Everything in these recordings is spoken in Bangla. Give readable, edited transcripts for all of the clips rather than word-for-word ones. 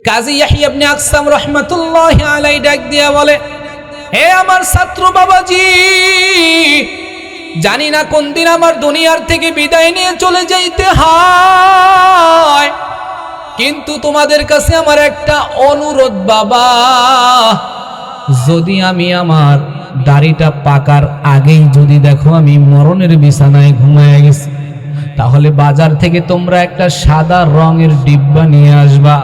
কাজী ইয়াহইয়া ইবনে আকসাম রাহমাতুল্লাহি আলাইহি ডাক দিয়া বলে, হে আমার ছাত্র বাবাজি, জানি না কোন দিন আমার দুনিয়ার থেকে বিদায় নিয়ে চলে যাইতে হয়, কিন্তু তোমাদের কাছে আমার একটা অনুরোধ বাবা, যদি আমি আমার দাড়িটা পাকার আগেই যদি দেখো আমি মরণের বিছানায় ঘুমায় গেছি, তাহলে বাজার থেকে তোমরা একটা সাদা রঙের ডিব্বা নিয়ে আসবা,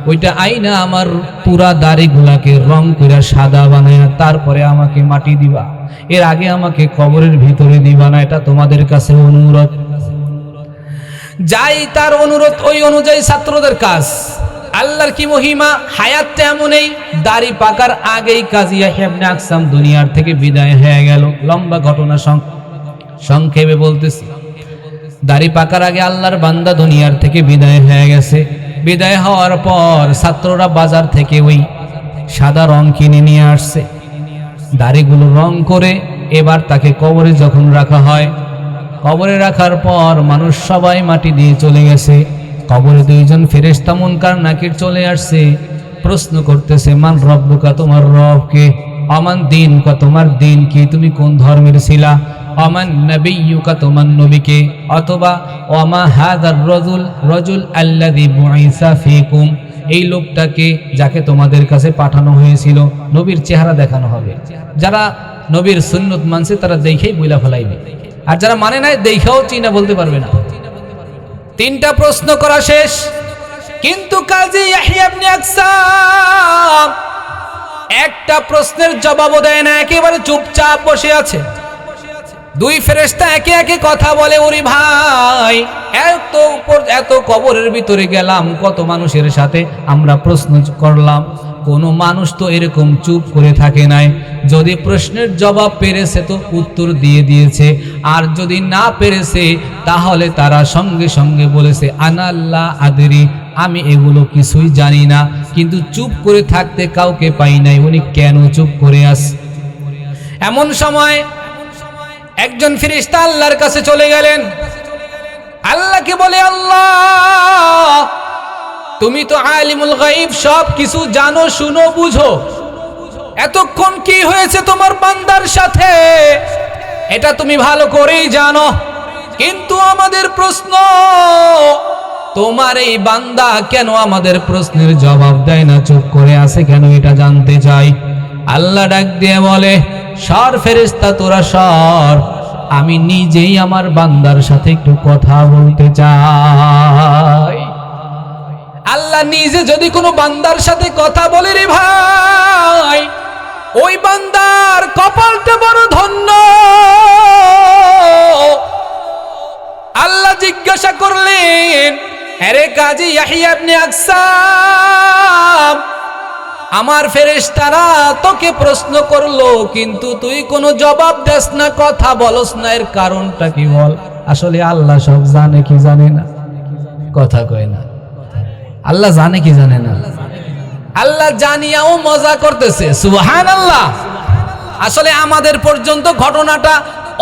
ওইটা আইনা আমার পুরা দাড়িগুলাকে রং করে সাদা বানায় তারপরে আমাকে মাটি দিবা, এর আগে আমাকে কবরের ভিতরে দিবা না, এটা তোমাদের কাছে অনুরোধ। যাই তার অনুরোধ ওই অনুযায়ী ছাত্রদের কাজ। আল্লাহর কি মহিমা, হায়াতটা এমনই, দাড়ি পাকার আগেই কাজী ইয়াহইয়া ইবনে আকসাম দুনিয়ার থেকে বিদায় হয়ে গেল। লম্বা ঘটনা সংক্ষেপে বলতেছি, দাড়ি পাকার আগে আল্লাহর বান্দা দুনিয়ার থেকে বিদায় হয়ে গেছে। বিদায় হওয়ার পর ছাত্ররা বাজার থেকে ওই সাদা রং কিনে নিয়ে আসছে, দাড়িগুলো রং করে এবার তাকে কবরে যখন রাখা হয়, কবরে রাখার পর মানুষ সবাই মাটি দিয়ে চলে গেছে। কবরে দুইজন ফেরেশতা মুনকার নাকির চলে আসছে, প্রশ্ন করতেছে, মান রব্বুকা, তোমার রব কে? আমান দীনুকা, তোমার দিন কি, তুমি কোন ধর্মের ছিলা? আমান নবিয়্যুকা, তোমার নবীকে? অথবা ওমা হাযার রাজুল আল্লাযী বুইসা ফীকুম, এই লোকটাকে যাকে তোমাদের কাছে পাঠানো হয়েছিল। নবীর চেহারা দেখানো হবে, যারা নবীর সুন্নত মানছে তারা দেখেই বইলা ফেলাইবে, আর যারা মানে নাই দেখাও চিনা বলতে পারবে না। তিনটা প্রশ্ন করা শেষ, কিন্তু কাজী ইয়াহইয়া ইবনে আকসাম একটা প্রশ্নের জবাবও দেয় না, একেবারে চুপচাপ বসে আছে। দুই ফেরেশতা একে একে কথা বলে, ওরে ভাই, এত কবরের ভিতরে গেলাম, কত মানুষের সাথে আমরা প্রশ্ন করলাম, কোনো মানুষ তো এরকম চুপ করে থাকে নাই। যদি প্রশ্নের জবাব পেরেছে তো উত্তর দিয়ে দিয়েছে, আর যদি না পেরেছে তাহলে তারা সঙ্গে সঙ্গে বলেছে আনাল্লা আদরি, আমি এগুলো কিছুই জানি না। কিন্তু চুপ করে থাকতে কাউকে পাই নাই, উনি কেন চুপ করে আছে? এমন সময় একজন ফেরেশতা আল্লাহর কাছে চলে গেলেন, আল্লাহকে বলে, আল্লাহ, তুমি তো আলিমুল গায়ব, সব কিছু জানো, শুনো, বুঝো, এতক্ষণ কি হয়েছে তোমার বান্দার সাথে এটা তুমি ভালো করেই জানো, কিন্তু আমাদের প্রশ্ন, তোমার এই বান্দা কেন আমাদের প্রশ্নের জবাব দেয় না, চুপ করে আছে কেন, এটা জানতে চাই। আল্লাহ ডাক দিয়ে বলে, সর ফেরেশতা, তোরা সর, আমি নিজেই আমার বান্দার সাথে একটু কথা বলতে চাই। আল্লাহ নিজে যদি কোনো বান্দার সাথে কথা বলে, রে ভাই, ওই বান্দার কপালটা বড় ধন্য। আল্লাহ জিজ্ঞাসা করলেন, আরে কাজী ইয়াহইয়া ইবনে আকসাম, আমার ফেরেশতারা তোকে প্রশ্ন করলো, কিন্তু তুই কোনো জবাব দেস না, কথা বলস না, এর কারণটা কি বল? আসলে আল্লাহ সব জানে কি জানে না? কথা কয় না। আল্লাহ জানে কি জানে না? আল্লাহ জানিয়াও মজা করতেছে, সুবহানাল্লাহ। আসলে আমাদের পর্যন্ত ঘটনাটা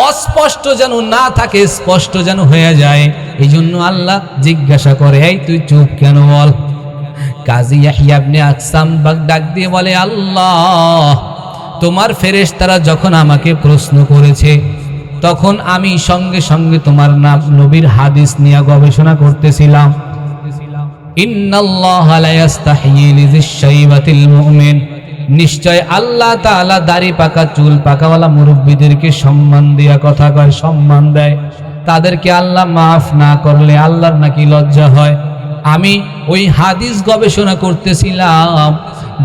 অস্পষ্ট যেন না থাকে, স্পষ্ট যেন হয়ে যায়, এই জন্য আল্লাহ জিজ্ঞাসা করে, এই তুই চুপ কেন বল? কাজী ইয়াহইয়া ইবনে আকসাম ডাক দিয়ে বলে, আল্লাহ, তোমার ফেরেশতারা যখন আমাকে প্রশ্ন করেছে তখন আমি সঙ্গে সঙ্গে তোমার নাম নবীর হাদিস নিয়ে গবেষণা করতেছিলাম। ইন্নাল্লাহা লা ইস্তাহয়ী লিযিশ-শাইবাতিল মুমিন, নিশ্চয় আল্লাহ তাআলা দাড়ি পাকা চুল পাকাওয়ালা মুরব্বিদেরকে সম্মান দেয়া কথা কয়, সম্মান দেয়। তাদেরকে আল্লাহ মাফ না করলে আল্লাহর নাকি লজ্জা হয়। আমি ওই হাদিস গবেষণা করতেছিলাম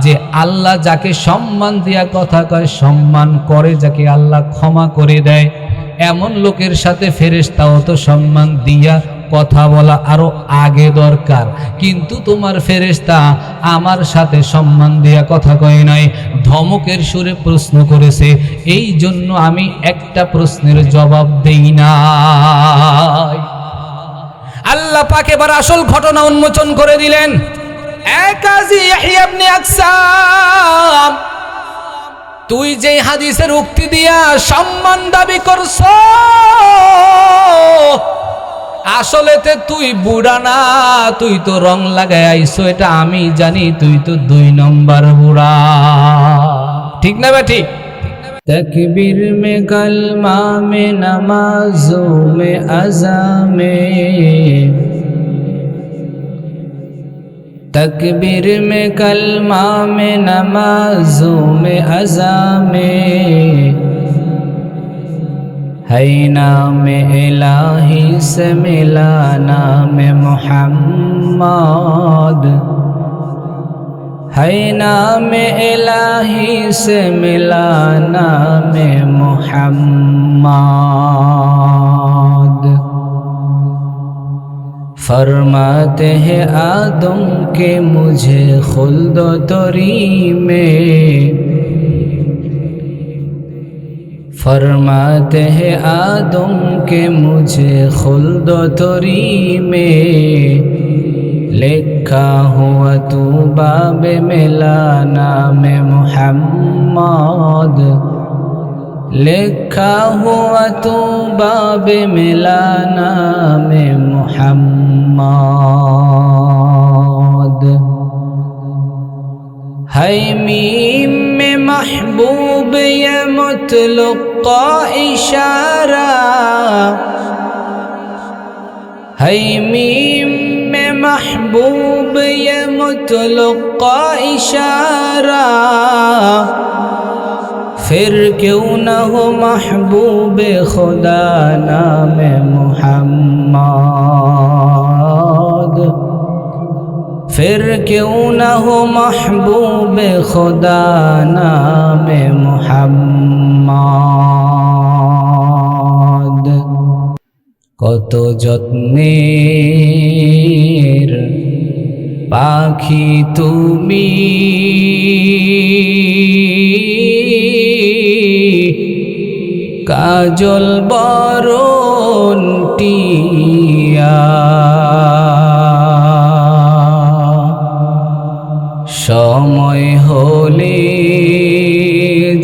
যে আল্লাহ যাকে সম্মান দেয়া কথা কয়, সম্মান করে, যাকে আল্লাহ ক্ষমা করে দেয়, এমন লোকের সাথে ফেরেশতাও তো সম্মান দিয়া কথা বলা আরো আগে দরকার। কিন্তু তোমার ফেরেশতা আমার সাথে সম্মান দেয়া কথা কয় নাই, ধমকের সুরে প্রশ্ন করেছে, এই জন্য আমি একটা প্রশ্নের জবাব দেই নাই। আল্লাহ পাক এবার আসল ঘটনা উন্মোচন করে দিলেন। কাজী ইয়াহইয়া ইবনে আকসাম, তুই যে হাদিসের উক্তি দিয়া সম্মান দাবি করছ, আসলেতে তুই বুড়া না, তুই তো রং লাগাই আইছো, এটা আমি জানি, তুই তো 2 নম্বর বুড়া। ঠিক না বে ঠিক? तकबीर में कलमा में नमाजों में अज़ा में, तकबीर में कलमा में नमाजों में अज़ा में, है नाम इलाही से मिला नाम मोहम्मद, है नाम इलाही से मिला नाम मोहम्मद। फरमाते हैं आदम के मुझे खुल्द तरी में, फरमाते हैं आदम के मुझे खुल्द तरी में, लिखा हुआ तू बाब मिला नाम मोहम्मद, लिखा हुआ तू बाब मिला नाम मोहम्मद। है मीम में महबूब ये मुतलक का इशारा, है मीम में महबूब ये मुतलक का इशारा, फिर क्यों न हो महबूब खुदा नाम मोहम्मद, फिर क्यों न हो महबूब खुदा नाम मोहम्मद। কত যত্নের পাখি তুমি, কাজল বরণ টিয়া, সময় হলে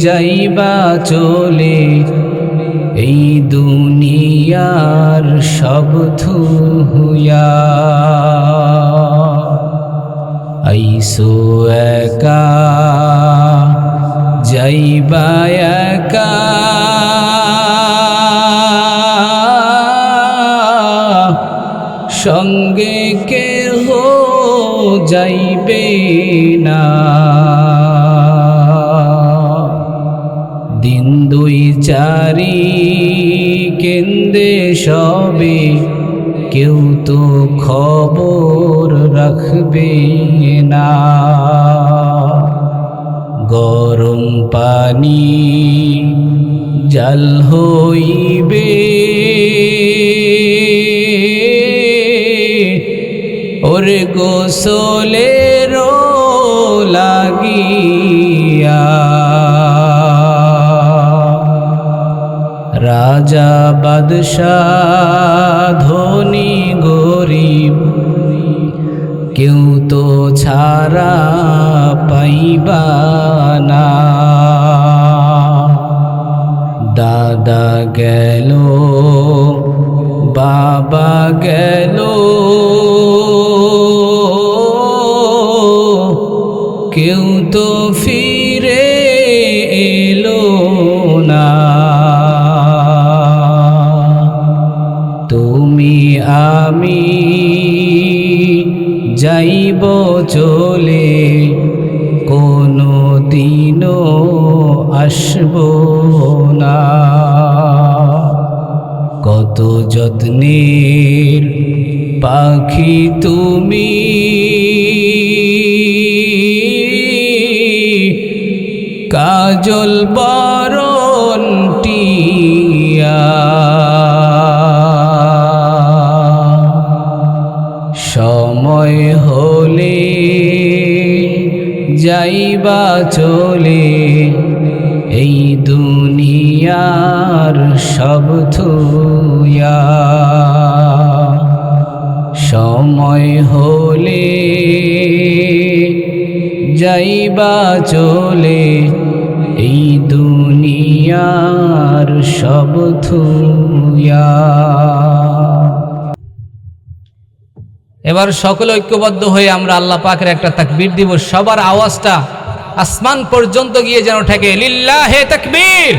যাইবা চলে, এই দুনিয়ার সব ধুইয়া, আইসো একা যাইবা একা, সঙ্গে কেহ যাইবে না। দিন 2 4 কেন্দে সবে, কেউ তো খবর রাখবে না। গরম পানি জাল হইবে, ওরে গোসলের লাগিয়া, রাজা বাদশাহ ধনী গরিব কেউ তো ছাড়া পাইবা না। দাদা গেল বাবা গেল, কেউ তো ফিরে এলো না। তুমি আমি যাইব চলে, কোনো দিনও আসব না। কত যত্নের পাখি তুমি, কাজল বরণ টিয়া, সময় হলে যাইবা চলে, এই দুনিয়ার সব থুইয়া। সময় হলে যাইবা চলে, এই দুনিয়ার সব থুইয়া। এবার সকলে ঐক্যবদ্ধ হয়ে আমরা আল্লাহ পাকের একটা তাকবীর দিব, সবার আওয়াজটা আসমান পর্যন্ত গিয়ে যেন ঠেকে। লিল্লাহে তাকবীর,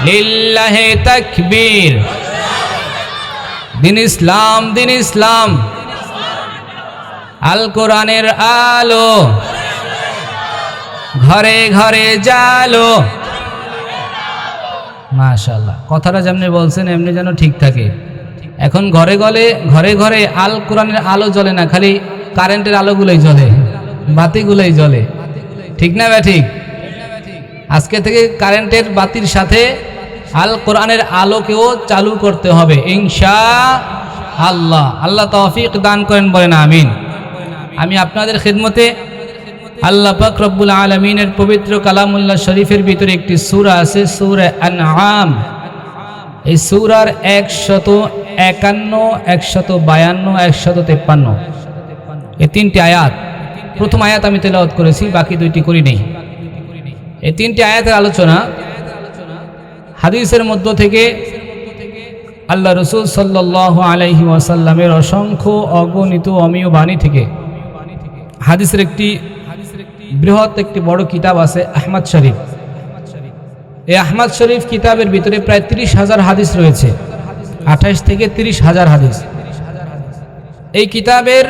লিল্লাহে তাকবীর। দিন ইসলাম, দিন ইসলাম, আল কোরআনের আলো ঘরে ঘরে জালো। মাশাআল্লাহ, কথাটা যেমনি বলছেন এমনি যেন ঠিক থাকে। এখন ঘরে ঘরে ঘরে ঘরে আল কোরআনের আলো জ্বলে না, খালি কারেন্টের আলোগুলোই জ্বলে, বাতিগুলোই জ্বলে, ঠিক না ভাই? ঠিক। আজকে থেকে কারেন্টের বাতির সাথে আল কোরআনের আলোকেও চালু করতে হবে ইনশাআল্লাহ। আল্লাহ তৌফিক দান করেন, বলেন আমিন। আমি আপনাদের খিদমতে আল্লাহ পাক রব্বুল আলামিনের পবিত্র কালামুল্লাহ শরীফের ভিতরে একটি সূরা আছে, সূরা আনআম। এই সূরার 151, 152, 153 এই তিনটি আয়াত। প্রথম আয়াত আমি তেলাওয়াত করেছি, বাকি দুইটি করি নেই। এই তিনটি আয়াতের আলোচনা হাদিসের মধ্য থেকে আল্লাহ রাসূল সাল্লাল্লাহু আলাইহি ওয়াসাল্লামের অসংখ্য অগণিত অমীয় বাণী থেকে। হাদিসের একটি বৃহৎ একটি বড় কিতাব আছে আহমদ শরীফ। এই আহমদ শরীফ কিতাবের ভিতরে প্রায় 30,000 হাদিস রয়েছে, 28 থেকে 30,000 হাদিস। এই কিতাবের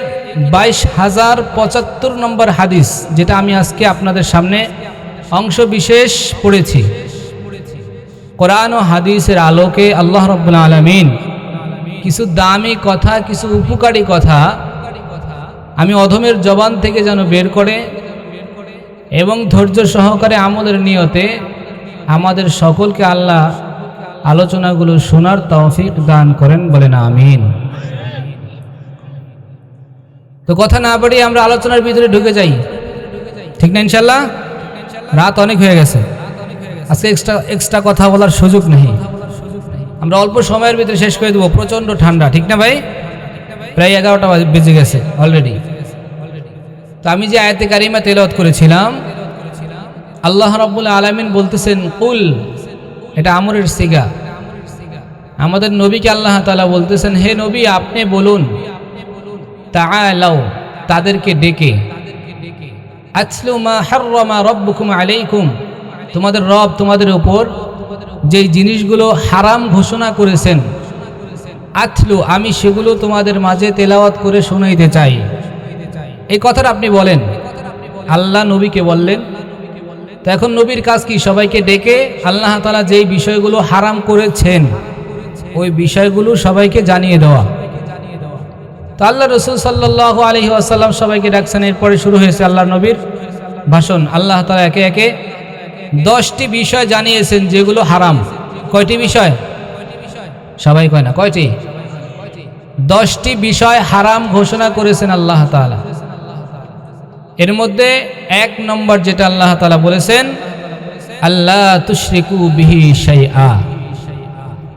22,075 নম্বর হাদিস, যেটা আমি আজকে আপনাদের সামনে অংশ বিশেষ পড়েছি। কোরআন ও হাদিসের আলোকে আল্লাহ রাব্বুল আলামিন কিছু দামি কথা, কিছু উপকারী কথা আমি অধমের জবান থেকে যেন বের করে এবং ধৈর্য সহকারে আমলের নিয়তে আমাদের সকলকে আল্লাহ আলোচনাগুলো শোনার তৌফিক দান করেন, বলেন আমিন। তো কথা না বাড়িয়ে আমরা আলোচনার ভিতরে ঢুকে যাই, ঠিক না? ইনশাআল্লাহ। রাত অনেক হয়ে গেছে, আজকে এক্সট্রা কথা বলার সুযোগ নেই। আমরা অল্প সময়ের ভিতরে শেষ করে দেবো। প্রচণ্ড ঠান্ডা, ঠিক না ভাই? প্রায় 11টা বেজে গেছে অলরেডি। তো আমি যে আয়াতে কারিমা তেলাওয়াত করেছিলাম, আল্লাহ রাব্বুল আলামিন বলতেছেন কুল, এটা আমরের সিগা। আমাদের নবীকে আল্লাহ তাআলা বলতেছেন, হে নবী আপনি বলুন, তাআলাও, তাদেরকে ডেকে, আতলু মা হাররামা রাব্বুকুম আলাইকুম, তোমাদের রব তোমাদের উপর যেই জিনিসগুলো হারাম ঘোষণা করেছেন, আতলু, আমি সেগুলো তোমাদের মাঝে তেলাওয়াত করে শোনাইতে চাই। এই কথাটা আপনি বলেন। আল্লাহ নবীকে বললেন। তো এখন নবীর কাজ কি? সবাইকে ডেকে আল্লাহ তাআলা যেই বিষয়গুলো হারাম করেছেন ওই বিষয়গুলো সবাইকে জানিয়ে দেওয়া। তো আল্লাহ রাসূল সাল্লাল্লাহু আলাইহি ওয়াসাল্লাম সবাইকে ডাকছেন। এরপরে শুরু হয়েছে আল্লাহ নবীর ভাষণ। আল্লাহ তাআলা একে একে 10টি বিষয় জানিয়েছেন যেগুলো হারাম। কয়টি বিষয়? সবাই কয় না, কয়টি? 10টি বিষয় হারাম ঘোষণা করেছেন আল্লাহ তাআলা। এর মধ্যে 1 নম্বর যেটা আল্লাহ তাআলা বলেছেন, আল্লাহ তুশরিকু বিহি শাইআ।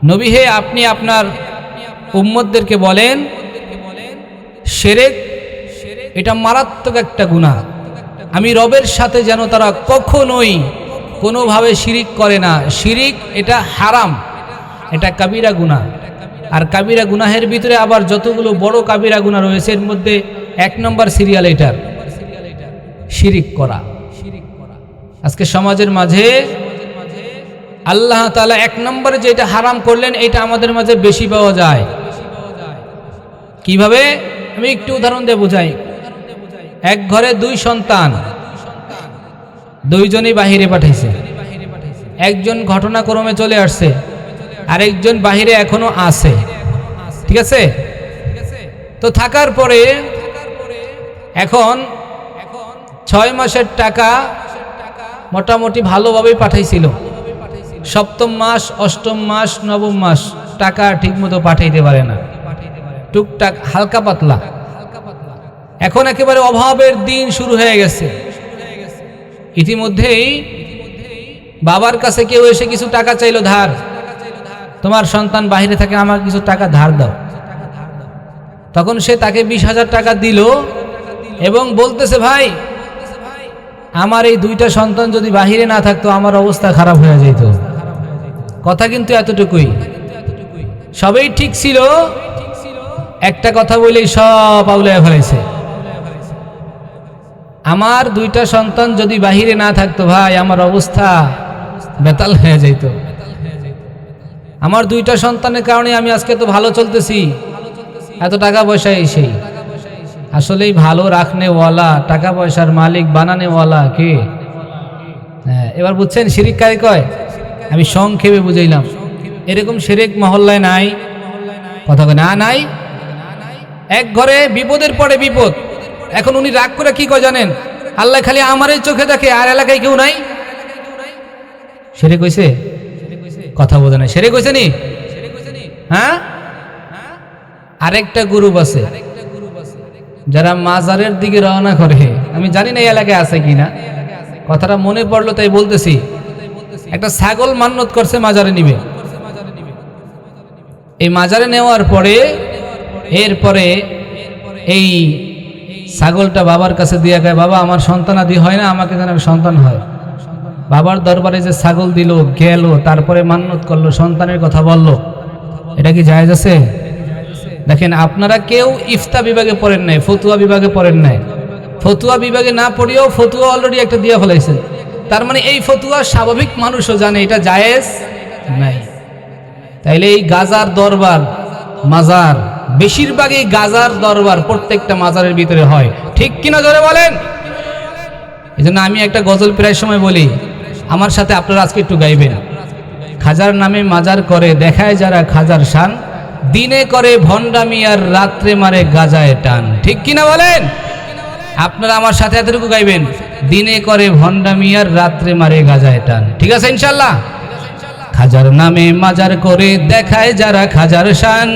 নবী হে, আপনি আপনার উম্মতদেরকে বলেন, শিরক এটা মারাত্মক একটা গুনাহ। আমি রবের সাথে যেন তারা কখনোই কোনোভাবে শিরিক করে না। শিরিক এটা হারাম, এটা কাবিরা গুনাহ। আর কাবিরা গুনাহের ভিতরে আবার যতগুলো বড় কাবিরা গুনাহ রয়েছে এর মধ্যে 1 নম্বর সিরিয়াল এটার, শিরিক করা। আজকে সমাজের মাঝে আল্লাহ তাআলা 1 নম্বরে যেটা হারাম করলেন এটা আমাদের মাঝে বেশি পাওয়া যায়। কিভাবে? আমি একটু উদাহরণ দিয়ে বোঝাই। এক ঘরে 2 সন্তান, 2 জনই বাহিরে পাঠাইছে। একজন ঘটনাক্রমে চলে আসছে, আরেকজন বাহিরে এখনো আছে, ঠিক আছে? তো থাকার পরে এখন 6 মাসের টাকা মোটামুটি ভালোভাবেই পাঠাইছিল। 7ম মাস, 8ম মাস, 9ম মাস টাকা ঠিকমতো পাঠাইতে পারে না, টুকটাক হালকা পাতলা। এখন একেবারে অভাবের দিন শুরু হয়ে গেছে। ইতিমধ্যেই বাবার কাছে কেউ এসে কিছু টাকা চাইলো ধার। তোমার সন্তান বাহিরে থাকে, আমার কিছু টাকা ধার দাও। তখন সে তাকে 20,000 টাকা দিল এবং বলতেছে, ভাই আমার এই 2টা সন্তান যদি বাহিরে না থাকতো আমার অবস্থা খারাপ হয়ে যেত। কথা কিন্তু এতটুকুই। সবই ঠিক ছিল, একটা কথা বলেই সব আউলায় ফেলেছে। আমার দুইটা সন্তান যদি বাহিরে না থাকতো ভাই, আমার অবস্থা বেতাল হয়ে যাইত। আমার দুইটা সন্তানের কারণে আমি আজকে তো ভালো চলতেছি, এত টাকা পয়সা এসেই। আসলেই ভালো রাখনেওয়ালা, টাকা পয়সার মালিক বানানেওয়ালা কে? হ্যাঁ, এবার বুঝছেন শিরিক কারে কয়? আমি সংক্ষেপে বুঝাইলাম। এরকম শিরিক মহল্লায় নাই? কথা কয় না, নাই। এক ঘরে বিপদের পরে বিপদ। এখন উনি রাগ করে কি কয় জানেন? আল্লাহ খালি আমারই চোখে দেখে, আর এলাকায় কেউ নাই। শিরিক হইছে? কথা বোঝে না, শিরিক হইছে নি? হ্যাঁ, আরেকটা গ্রুপ আছে যারা মাজারের দিকে রওনা করে। আমি জানি না এই এলাকায় আছে কিনা, কথাটা মনে পড়লো তাই বলতেছি। একটা ছাগল মান্নত করছে মাজারে নিবে। এই মাজারে নেওয়ার পরে এরপরে এই ছাগলটা বাবার কাছে দিয়ে গায়, বাবা আমার সন্তান আদি হয় না, আমাকে যেন সন্তান হয়। বাবার দরবারে যে ছাগল দিল, গেল, তারপরে মান্নত করলো, সন্তানের কথা বলল। এটা কি জায়েজ আছে? দেখেন, আপনারা কেউ ইফতা বিভাগে পড়েন নাই, ফতুয়া বিভাগে পড়েন নাই। ফতুয়া বিভাগে না পড়িয়েও ফতুয়া অলরেডি একটা দিয়ে ফেলাইছেন। তার মানে এই ফতুয়া স্বাভাবিক মানুষও জানে এটা জায়েজ নাই। তাইলে এই গাজার দরবার, মাজার, বেশিরভাগই গাজার দরবার প্রত্যেকটা মাজারের ভিতরে হয়, ঠিক কিনা জোরে বলেন? এই জন্য আমি একটা গজল প্রায় সময় বলি, আমার সাথে আপনারা আজকে একটু গাইবেন। খাজার নামে মাজার করে দেখায় যারা খাজার শান, দিনে করে ভণ্ডামি আর রাত্রে মারে গাজায় টান। ঠিক কিনা বলেন? আপনারা আমার সাথে এতটুকু গাইবেন, দিনে করে ভণ্ডামি আর রাত্রে মারে গাজায় টান। ঠিক আছে ইনশাল্লাহ? খাজার নামে মাজার করে দেখায় যারা খাজার শান,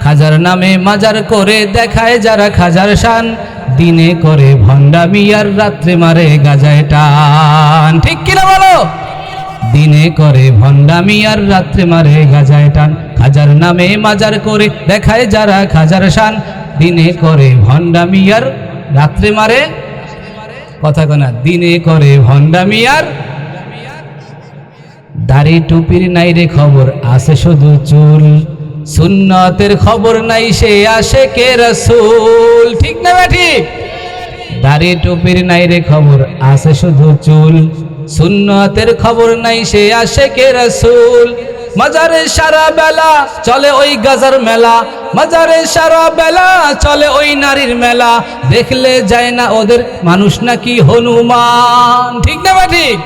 খাজার নামে মাজার করে দেখায় যারা খাজার শান, দিনে করে ভণ্ডামি আর রাত্রে মারে গাজায় টান। ঠিক কিনা বলো? দিনে করে ভণ্ডামি আর রাত্রে মারে গাজায় টান। খাজার নামে মাজার করে দেখায় যারা খাজার শান, দিনে করে ভণ্ডামি আর রাত্রে মারে, কথা কোনা, দিনে করে ভণ্ডামি আর। দাড়ি টুপির নাই রে খবর, আছে শুধু চুল, সুন্নতের খবর নাই সে আশেকে রাসূল। ঠিক না ঠিক? দাড়ি টুপির নাই রে খবর, আছে শুধু চুল, সুন্নতের খবর নাই সে আশেকে রাসূল। মাজারে সারা বেলা চলে ওই গাজার মেলা, মাজারে সারা বেলা চলে ওই নারীর মেলা, দেখলে যায় না ওদের মানুষ নাকি হনুমান। ঠিক না ঠিক?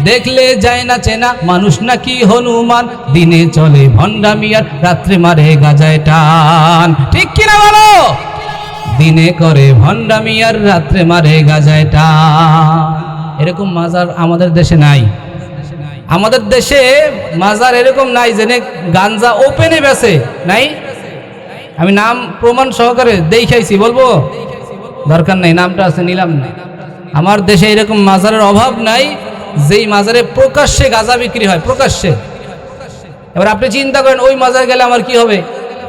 দেখলে যায় না চেনা মানুষ নাকি হনুমান, দিনে চলে ভণ্ডামি আর রাত্রে মারে গাজায় টান। ঠিক কিনা বলো? দিনে করে ভণ্ডামি আর রাত্রে মারে গাজায় টান। এরকম মাজার আমাদের দেশে নাই। আমাদের দেশে মাজার এরকম নাই যে গাঞ্জা ওপেনে বেচে, নাই। আমি নাম প্রমাণ সহকারে দেখাইছি, বলবো? দরকার নাই, নামটা আছে নিলাম না। আমার দেশে এরকম মাজারের অভাব নাই যেই মাজারে প্রকাশ্যে গাঁজা বিক্রি হয়, প্রকাশ্যে। এবার আপনি চিন্তা করেন ওই মাজার গেলে আমার কি হবে?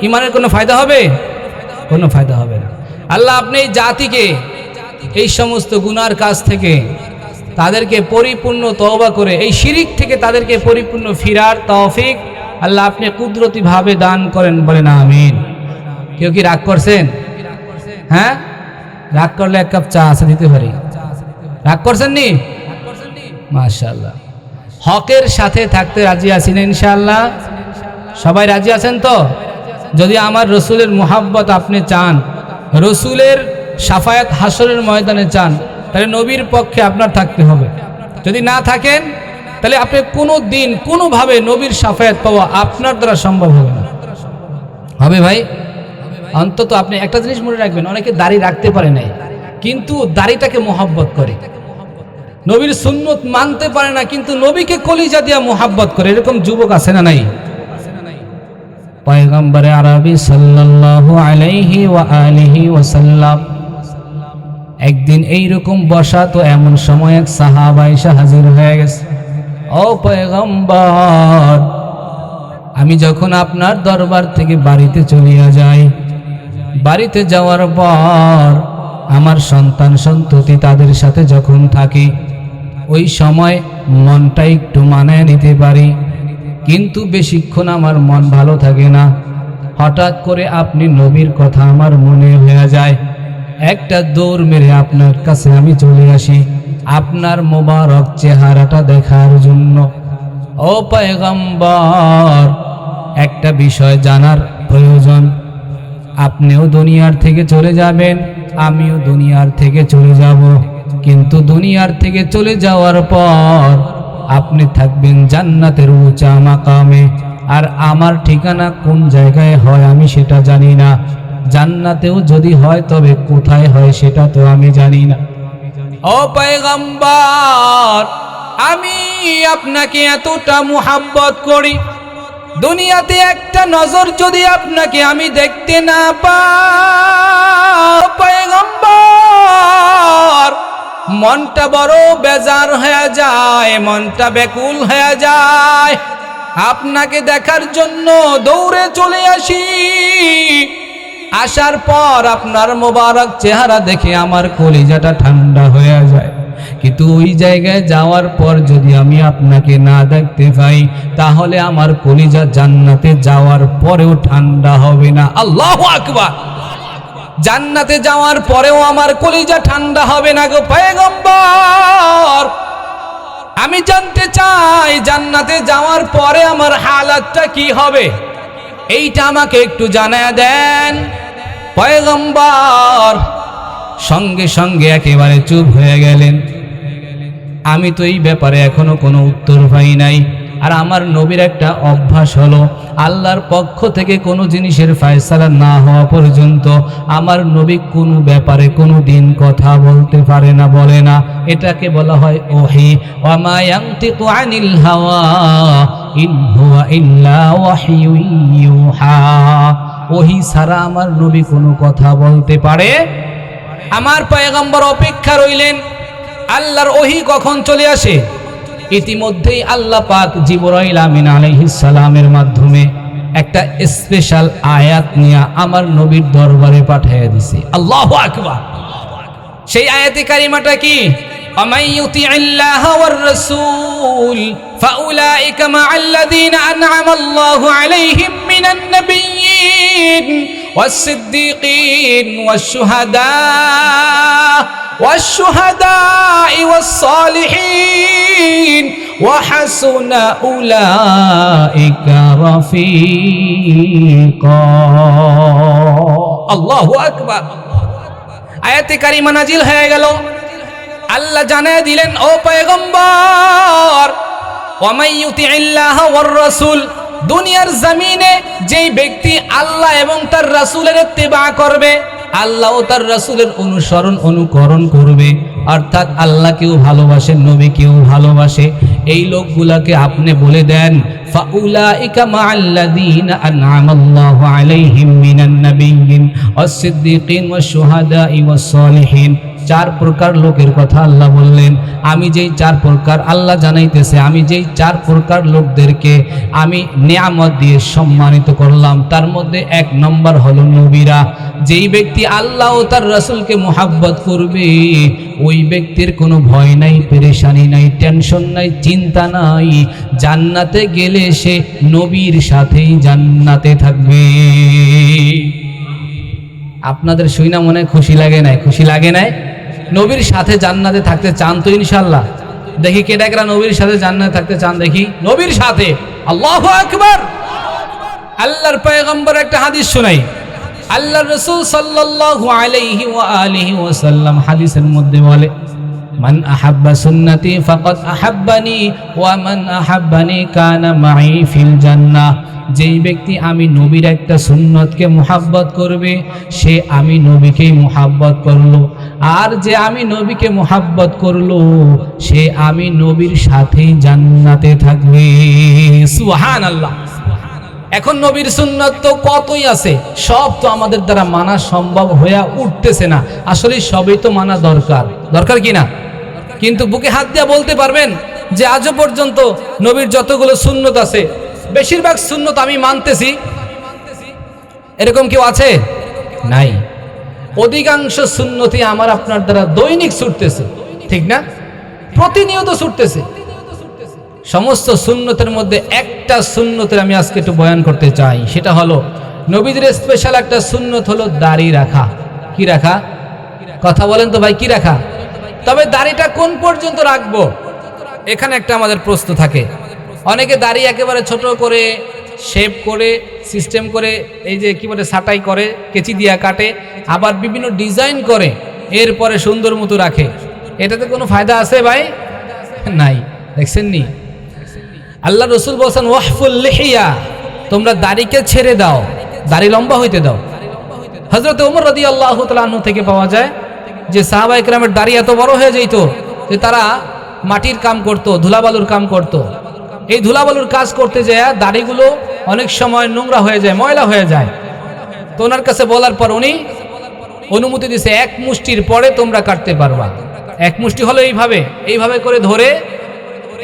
ইমানের কোনো ফায়দা হবে? কোনো ফায়দা হবে না। আল্লাহ আপনি এই জাতিকে এই সমস্ত গুনার কাজ থেকে তাদেরকে পরিপূর্ণ তওবা করে এই শিরিক থেকে তাদেরকে পরিপূর্ণ ফিরার তৌফিক আল্লাহ আপনি কুদরতিভাবে দান করেন, বলেন আমিন। কেউ কি রাগ করছেন? হ্যাঁ, রাগ করলে এক কাপ চা আছে দিতে পারি। রাগ করছেন নি? মাশাআল্লাহ। হকের সাথে থাকতে রাজি আছি না ইনশাআল্লাহ? সবাই রাজি আছেন তো? যদি আমার রসুলের মুহাব্বত আপনি চান, রসুলের শাফায়াত হাসরের ময়দানে চান, তাহলে নবীর পক্ষে আপনার থাকতে হবে। যদি না থাকেন তাহলে আপনি কোনো দিন কোনোভাবে নবীর শাফায়াত পাওয়া আপনার দ্বারা সম্ভব হবে না। হবে ভাই? অন্তত আপনি একটা জিনিস মনে রাখবেন, অনেকে দাড়ি রাখতে পারে নাই কিন্তু দাড়িটাকে মোহাব্বত করে, নবীর সুন্নত মানতে পারে না কিন্তু নবীকে কলিজা দিয়া মোহাব্বত করে। এরকম যুবক আছে না নাই? পয়গম্বরে আরবি সাল্লাল্লাহু আলাইহি ওয়া আলিহি ওয়াসাল্লাম একদিন এইরকম বসা, তো এমন সময় এক সাহাবা এসে হাজির হয়ে গেছে। ও পয়গম্বর, আমি যখন আপনার দরবার থেকে বাড়িতে চলিয়া যাই, বাড়িতে যাওয়ার পর আমার সন্তান সন্ততি তাদের সাথে যখন থাকি, ওই সময় মনটা একটু মানায় নিতে পারি, কিন্তু বেশিক্ষণ আমার মন ভালো থাকে না। হঠাৎ করে আপনি নবীর কথা আমার মনে হয়ে যায়, একটা দৌড় মেরে আপনার কাছে আমি চলে আসি আপনার মোবারক চেহারাটা দেখার জন্য। ও পয়গম্বর, একটা বিষয় জানার প্রয়োজন, আপনিও দুনিয়ার থেকে চলে যাবেন, আমিও দুনিয়ার থেকে চলে যাব, কিন্তু দুনিয়ার থেকে চলে যাওয়ার পর আপনি থাকবেন জান্নাতের উঁচা মাকামে, আর আমার ঠিকানা কোন জায়গায় হয় আমি সেটা জানি না। জান্নাতেও যদি হয় তবে কোথায় হয় সেটা তো আমি জানি না। ও পয়গম্বর, আমি আপনাকে এতটা মুহাব্বত করি, দুনিয়াতে একটা নজর যদি আপনাকে আমি দেখতে না পাই পয়গম্বর, মনটা বড় বেজার হয়ে যায়, মনটা ব্যাকুল হয়ে যায়। আপনাকে দেখার জন্য দৌড়ে চলে আসি, আসার পর আপনার মোবারক চেহারা দেখে আমার কলিজাটা ঠান্ডা হয়ে যায়। কিন্তু ওই জায়গায় যাওয়ার পর যদি আমি আপনাকে না দেখতে পাই তাহলে আমার কলিজা জান্নাতে যাওয়ার পরেও ঠান্ডা হবে না। আল্লাহু আকবার। জান্নাতে যাওয়ার পরেও আমার কলিজা ঠান্ডা হবে না গো পয়গম্বর। আমি জানতে চাই জান্নাতে যাওয়ার পরে আমার হালাতটা কি হবে, এইটা আমাকে একটু জানায় দেন পয়গম্বর। সঙ্গে সঙ্গে একেবারে চুপ হয়ে গেলেন। আমি তো এই ব্যাপারে এখনো কোনো উত্তর পাই নাই। আর আমার নবীর একটা অভ্যাস হলো, আল্লাহর পক্ষ থেকে কোনো জিনিসের ফয়সালা না হওয়া পর্যন্ত আমার নবী কোনো ব্যাপারে কোনো দিন কথা বলতে পারে না, বলে না। এটাকে বলা হয় ওহী। ওয়া মা ইয়ানতিকু আনিল হাওয়া ইন হুয়া ইল্লা ওয়াহয়ুন ইউহা। ওহী ছাড়া আমার নবী কোনো কথা বলতে পারে। আমার পয়গম্বর অপেক্ষা রইলেন আল্লাহর ওহী কখন চলে আসে। ইতিমধ্যেই আল্লাহ পাক জিবরাইল আমিন আলাইহিস সালামের মাধ্যমে একটা স্পেশাল আয়াত নিয়ে আমার নবীর দরবারে পাঠিয়ে দিয়েছে। আল্লাহু আকবার। সেই আয়াতে কারিমাটা কি? ومن يطع الله والرسول فأولئك مع الذين أنعم الله عليهم من النبيين والصديقين والشهداء والصالحين وحسن أولئك رفيقا। الله أكبر। আয়াতে কারিমা নাজিল হয়ে গেল। আল্লাহ জানিয়ে দিলেন, ও পয়গম্বর, ওয়ামাই ইউতিইল্লাহ ওয়ার রাসূল, দুনিয়ার জমিনে যেই ব্যক্তি আল্লাহ এবং তার রাসূলের ইত্তিবা করবে, আল্লাহ ও তার রাসূলের অনুকরণ করবে, অর্থাৎ আল্লাহকেও ভালোবাসে, নবীকেও ভালোবাসে, এই লোকগুলাকে আপনি বলে দেন ফাউলাইকা মাআল্লাযীনা আন'আমাল্লাহু আলাইহিম মিনান নাবিয়্যিন ওয়াস-সিদ্দীকিন ওয়াশ-শুহাদা'i ওয়াস-সালিহিন। চার প্রকার লোকের কথা আল্লাহ বললেন। আমি যেই চার প্রকার আল্লাহ জানাইতেছে, আমি যেই চার প্রকার লোকদেরকে আমি নিয়ামত দিয়ে সম্মানিত করলাম, তার মধ্যে এক নম্বর হলো নবীরা। যেই ব্যক্তি আল্লাহ ও তার রাসূলকে মুহাব্বত করবে, ওই ব্যক্তির কোনো ভয় নাই, পেরেশানি নাই, টেনশন নাই, চিন্তা নাই। জান্নাতে গেলে সে নবীর সাথেই জান্নাতে থাকবে। আপনাদের শুইনা মনে খুশি লাগে নাই? খুশি লাগে নাই? নবীর সাথে জান্নাতে থাকতে চান তো ইনশাআল্লাহ? দেখি কে ডাকরা নবীর সাথে জান্নাতে থাকতে চান, দেখি নবীর সাথে। আল্লাহু আকবার। আল্লাহর পয়গম্বর একটা হাদিস শোনাই। আল্লাহর রাসূল সাল্লাল্লাহু আলাইহি ওয়া আলিহি ওয়াসাল্লাম হাদিসের মধ্যে বলে, মান আহাব্বা সুন্নতি ফাকাদ আহাব্বানি ওয়া মান আহাব্বানি কানা মাই ফিল জান্নাহ। যেই ব্যক্তি আমি নবীর একটা সুন্নতকে মুহাব্বত করবে, সে আমি নবীকেই মুহাব্বত করলো, আর যে আমি নবীকে মুহাব্বত করলো, সে আমি নবীর সাথেই জান্নাতে থাকবে। সুবহানাল্লাহ। এখন নবীর সুন্নত তো কতই আছে, সব তো আমাদের দ্বারা মানা সম্ভব হয়ে উঠতেছে না। আসলে সবই তো মানা দরকার, দরকার কি না? কিন্তু বুকে হাত দিয়ে বলতে পারবেন যে আজও পর্যন্ত নবীর যতগুলো সুন্নত আছে বেশিরভাগ সুন্নত আমি মানতেছি, এরকম কেউ আছে? নাই। অধিকাংশ সুন্নতি আমার আপনার দ্বারা দৈনিক ছুটতেছে, ঠিক না? প্রতিনিয়ত ছুটতেছে। সমস্ত সুন্নতের মধ্যে একটা সুন্নতের আমি আজকে একটু বয়ান করতে চাই, সেটা হলো নবীদের স্পেশাল একটা সুন্নত হলো দাড়ি রাখা। কি রাখা? কথা বলেন তো ভাই, কি রাখা? তবে দাড়িটা কোন পর্যন্ত রাখবো, এখানে একটা আমাদের প্রশ্ন থাকে। অনেকে দাড়ি একেবারে ছোট করে শেপ করে সিস্টেম করে, এই যে কি বলে ছাঁটাই করে, কেচি দিয়া কাটে, আবার বিভিন্ন ডিজাইন করে এরপরে সুন্দর মতো রাখে। এটাতে কোনো ফায়দা আছে ভাই? নাই। দেখছেন নি, আল্লাহ রসুল বলছেন ওয়াহফুল লিহিয়া, তোমরা দাড়িকে ছেড়ে দাও, দাড়ি লম্বা হইতে দাও। হযরত ওমর রাদিয়াল্লাহু তাআলা আনহু থেকে পাওয়া যায় যে সাহাবায়ে কেরামের দাড়ি এত বড় হয়ে যেত যে তারা মাটির কাম করত, ধুলাবালুর কাম করত। এই ধুলাবালুর কাজ করতে যায় দাড়িগুলো অনেক সময় নোংরা হয়ে যায়, ময়লা হয়ে যায়। তো ওনার কাছে বলার পর উনি অনুমতি দিয়েছে, এক মুষ্টির পরে তোমরা কাটতে পারবা। এক মুষ্টি হলো এইভাবে এইভাবে করে ধরে,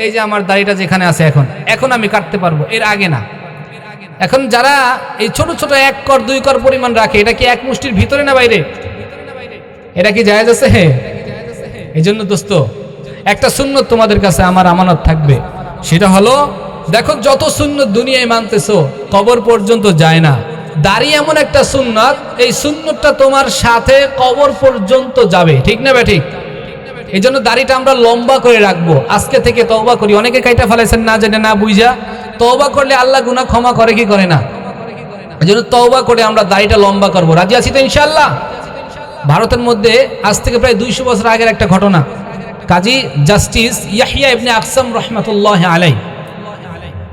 এই যে আমার দাড়িটা যেখানে আছে এখন আমি কাটতে পারবো, এর আগে না। এখন যারা এই ছোট ছোট 1 কর 2 কর পরিমাণ রাখে, এটা কি এক মুষ্টির ভিতরে না বাইরে? এটা কি জায়েজ আছে? এই জন্য দোস্ত, একটা সুন্নত তোমাদের কাছে আমার আমানত থাকবে, সেটা হলো দেখো যত সুন্নত দুনিয়ায় মানতেছো কবর পর্যন্ত যায় না। দাড়ি এমন একটা সুন্নত, এই সুন্নতটা তোমার সাথে কবর পর্যন্ত যাবে, ঠিক না বে ঠিক? এই জন্য দাড়িটা আমরা লম্বা করে রাখবো। আজকে থেকে তওবা করি। অনেকে কাইটা ফেলাইছেন না জেনে না বুঝা। তওবা করলে আল্লাহ গুনাহ ক্ষমা করে কি করে না? এই জন্য তওবা করে আমরা দাড়িটা লম্বা করবো। রাজি আছি তো ইনশাআল্লাহ? ভারতের মধ্যে আজ থেকে প্রায় 200 বছর আগের একটা ঘটনা। কাজী জাস্টিস ইয়াহইয়া ইবনে আকসাম রাহমাতুল্লাহি আলাইহি,